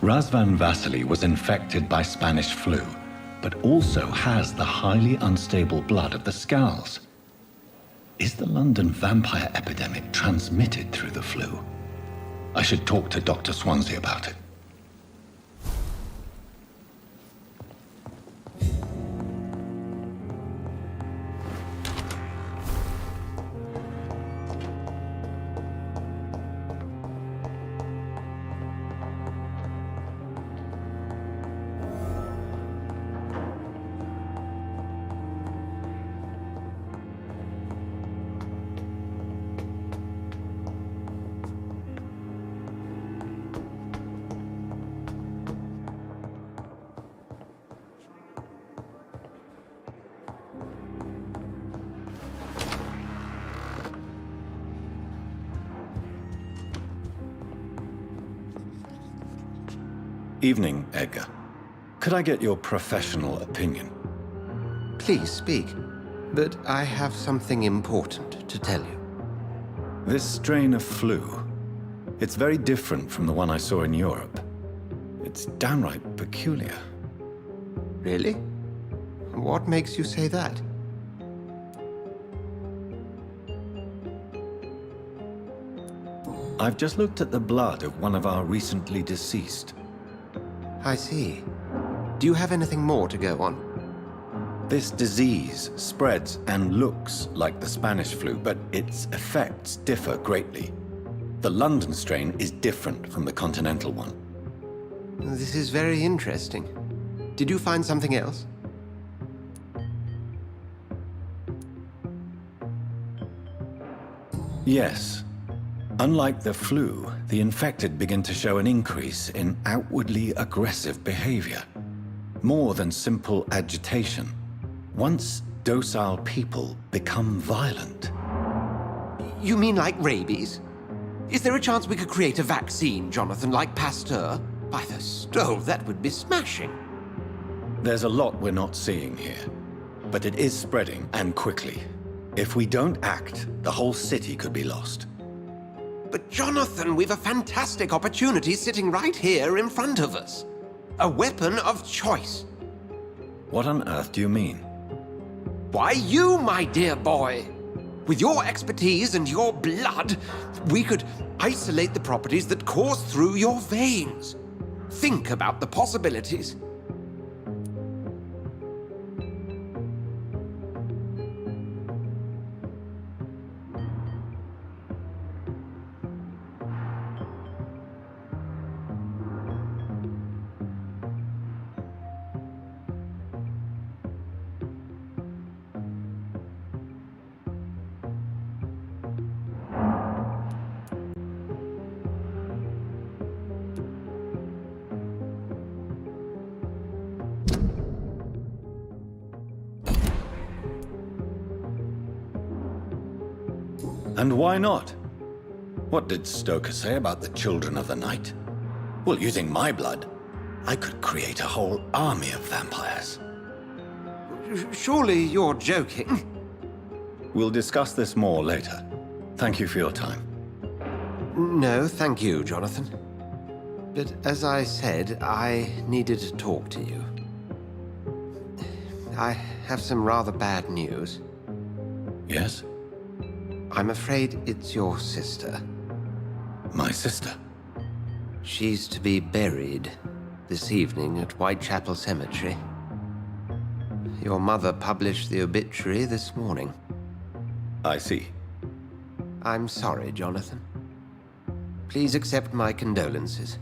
Speaker 12: Razvan Vasily was infected by Spanish flu, but also has the highly unstable blood of the Scowls. Is the London vampire epidemic transmitted through the flu? I should talk to Dr. Swansea about it.
Speaker 9: Evening, Edgar. Could I get your professional opinion?
Speaker 6: Please speak, but I have something important to tell you.
Speaker 9: This strain of flu, it's very different from the one I saw in Europe. It's downright peculiar.
Speaker 6: Really? What makes you say that?
Speaker 9: I've just looked at the blood of one of our recently deceased.
Speaker 6: I see. Do you have anything more to go on?
Speaker 9: This disease spreads and looks like the Spanish flu, but its effects differ greatly. The London strain is different from the continental one.
Speaker 6: This is very interesting. Did you find something else?
Speaker 9: Yes. Unlike the flu, the infected begin to show an increase in outwardly aggressive behavior. More than simple agitation. Once docile people become violent.
Speaker 6: You mean like rabies? Is there a chance we could create a vaccine, Jonathan, like Pasteur? By the stove, that would be smashing.
Speaker 9: There's a lot we're not seeing here. But it is spreading, and quickly. If we don't act, the whole city could be lost.
Speaker 6: But Jonathan, we've a fantastic opportunity sitting right here in front of us. A weapon of choice.
Speaker 9: What on earth do you mean?
Speaker 6: Why, you, my dear boy. With your expertise and your blood, we could isolate the properties that course through your veins. Think about the possibilities.
Speaker 9: And why not? What did Stoker say about the Children of the Night? Well, using my blood, I could create a whole army of vampires.
Speaker 6: Surely you're joking.
Speaker 9: We'll discuss this more later. Thank you for your time.
Speaker 6: No, thank you, Jonathan. But as I said, I needed to talk to you. I have some rather bad news.
Speaker 9: Yes?
Speaker 6: I'm afraid it's your sister.
Speaker 9: My sister?
Speaker 6: She's to be buried this evening at Whitechapel Cemetery. Your mother published the obituary this morning.
Speaker 9: I see.
Speaker 6: I'm sorry, Jonathan. Please accept my condolences.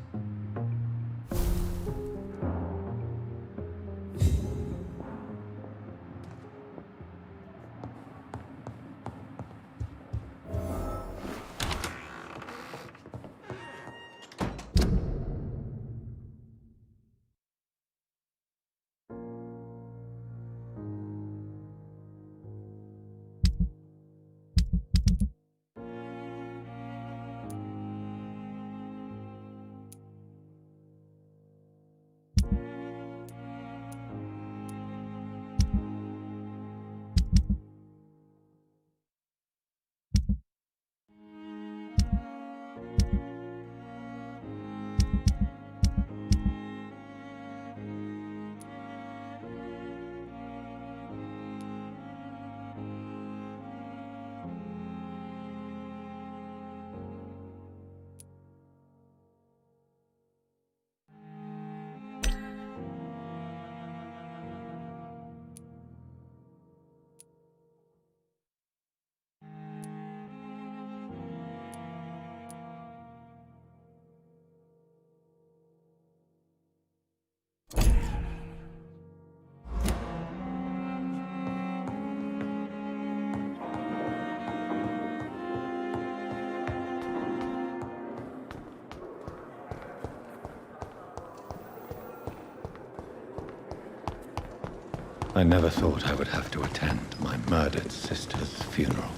Speaker 9: I never thought I would have to attend my murdered sister's funeral.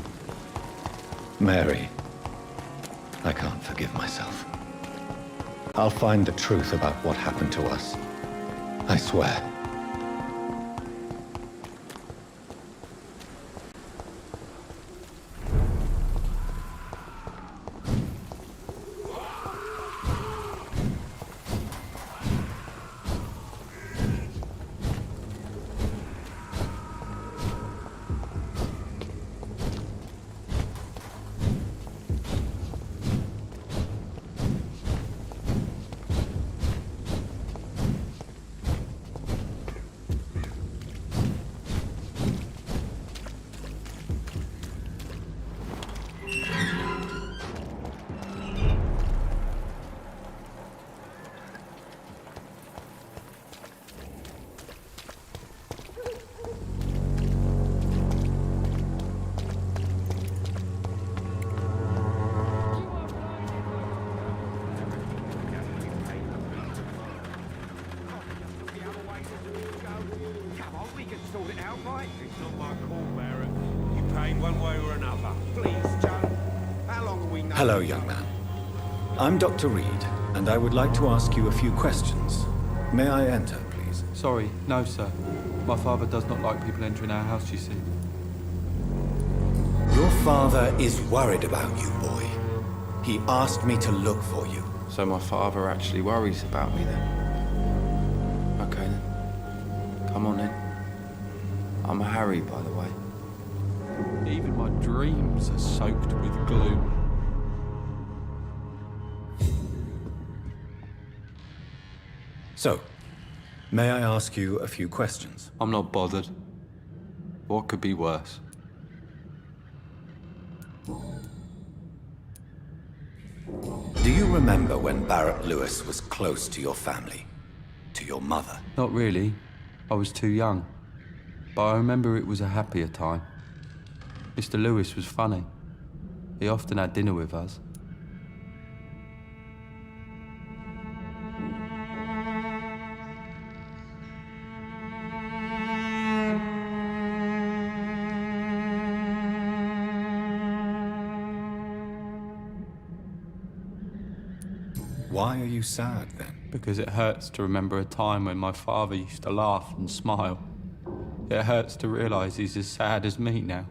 Speaker 9: Mary, I can't forgive myself. I'll find the truth about what happened to us. I swear. Hello, young man. I'm Dr. Reed, and I would like to ask you a few questions. May I enter, please?
Speaker 17: Sorry, no, sir. My father does not like people entering our house, you see.
Speaker 3: Your father is worried about you, boy. He asked me to look for you.
Speaker 17: So my father actually worries about me then? Okay then. Come on in. I'm Harry, by the way. Even my dreams are soaked with gloom.
Speaker 9: So, may I ask you a few questions?
Speaker 17: I'm not bothered. What could be worse?
Speaker 3: Do you remember when Barrett Lewis was close to your family? To your mother?
Speaker 17: Not really. I was too young. But I remember it was a happier time. Mr. Lewis was funny. He often had dinner with us.
Speaker 9: Why are you sad, then?
Speaker 17: Because it hurts to remember a time when my father used to laugh and smile. It hurts to realize he's as sad as me now.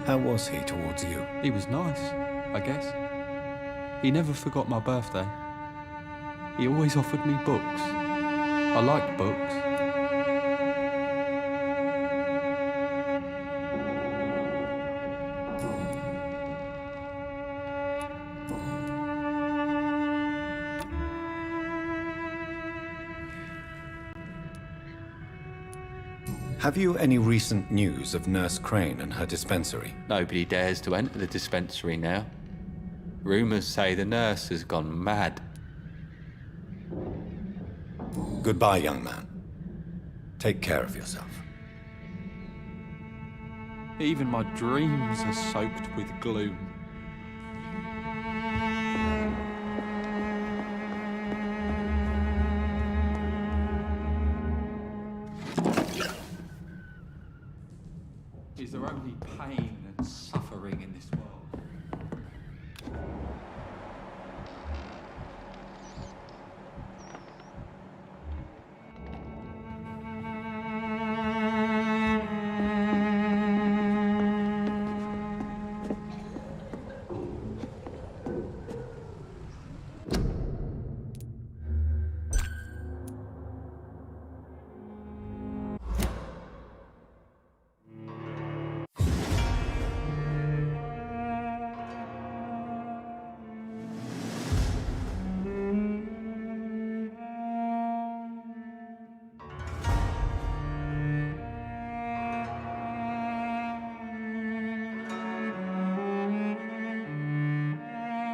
Speaker 9: How was he towards you?
Speaker 17: He was nice, I guess. He never forgot my birthday. He always offered me books. I liked books.
Speaker 9: Have you any recent news of Nurse Crane and her dispensary?
Speaker 17: Nobody dares to enter the dispensary now. Rumors say the nurse has gone mad.
Speaker 9: Goodbye, young man. Take care of yourself.
Speaker 17: Even my dreams are soaked with gloom. Is there only pain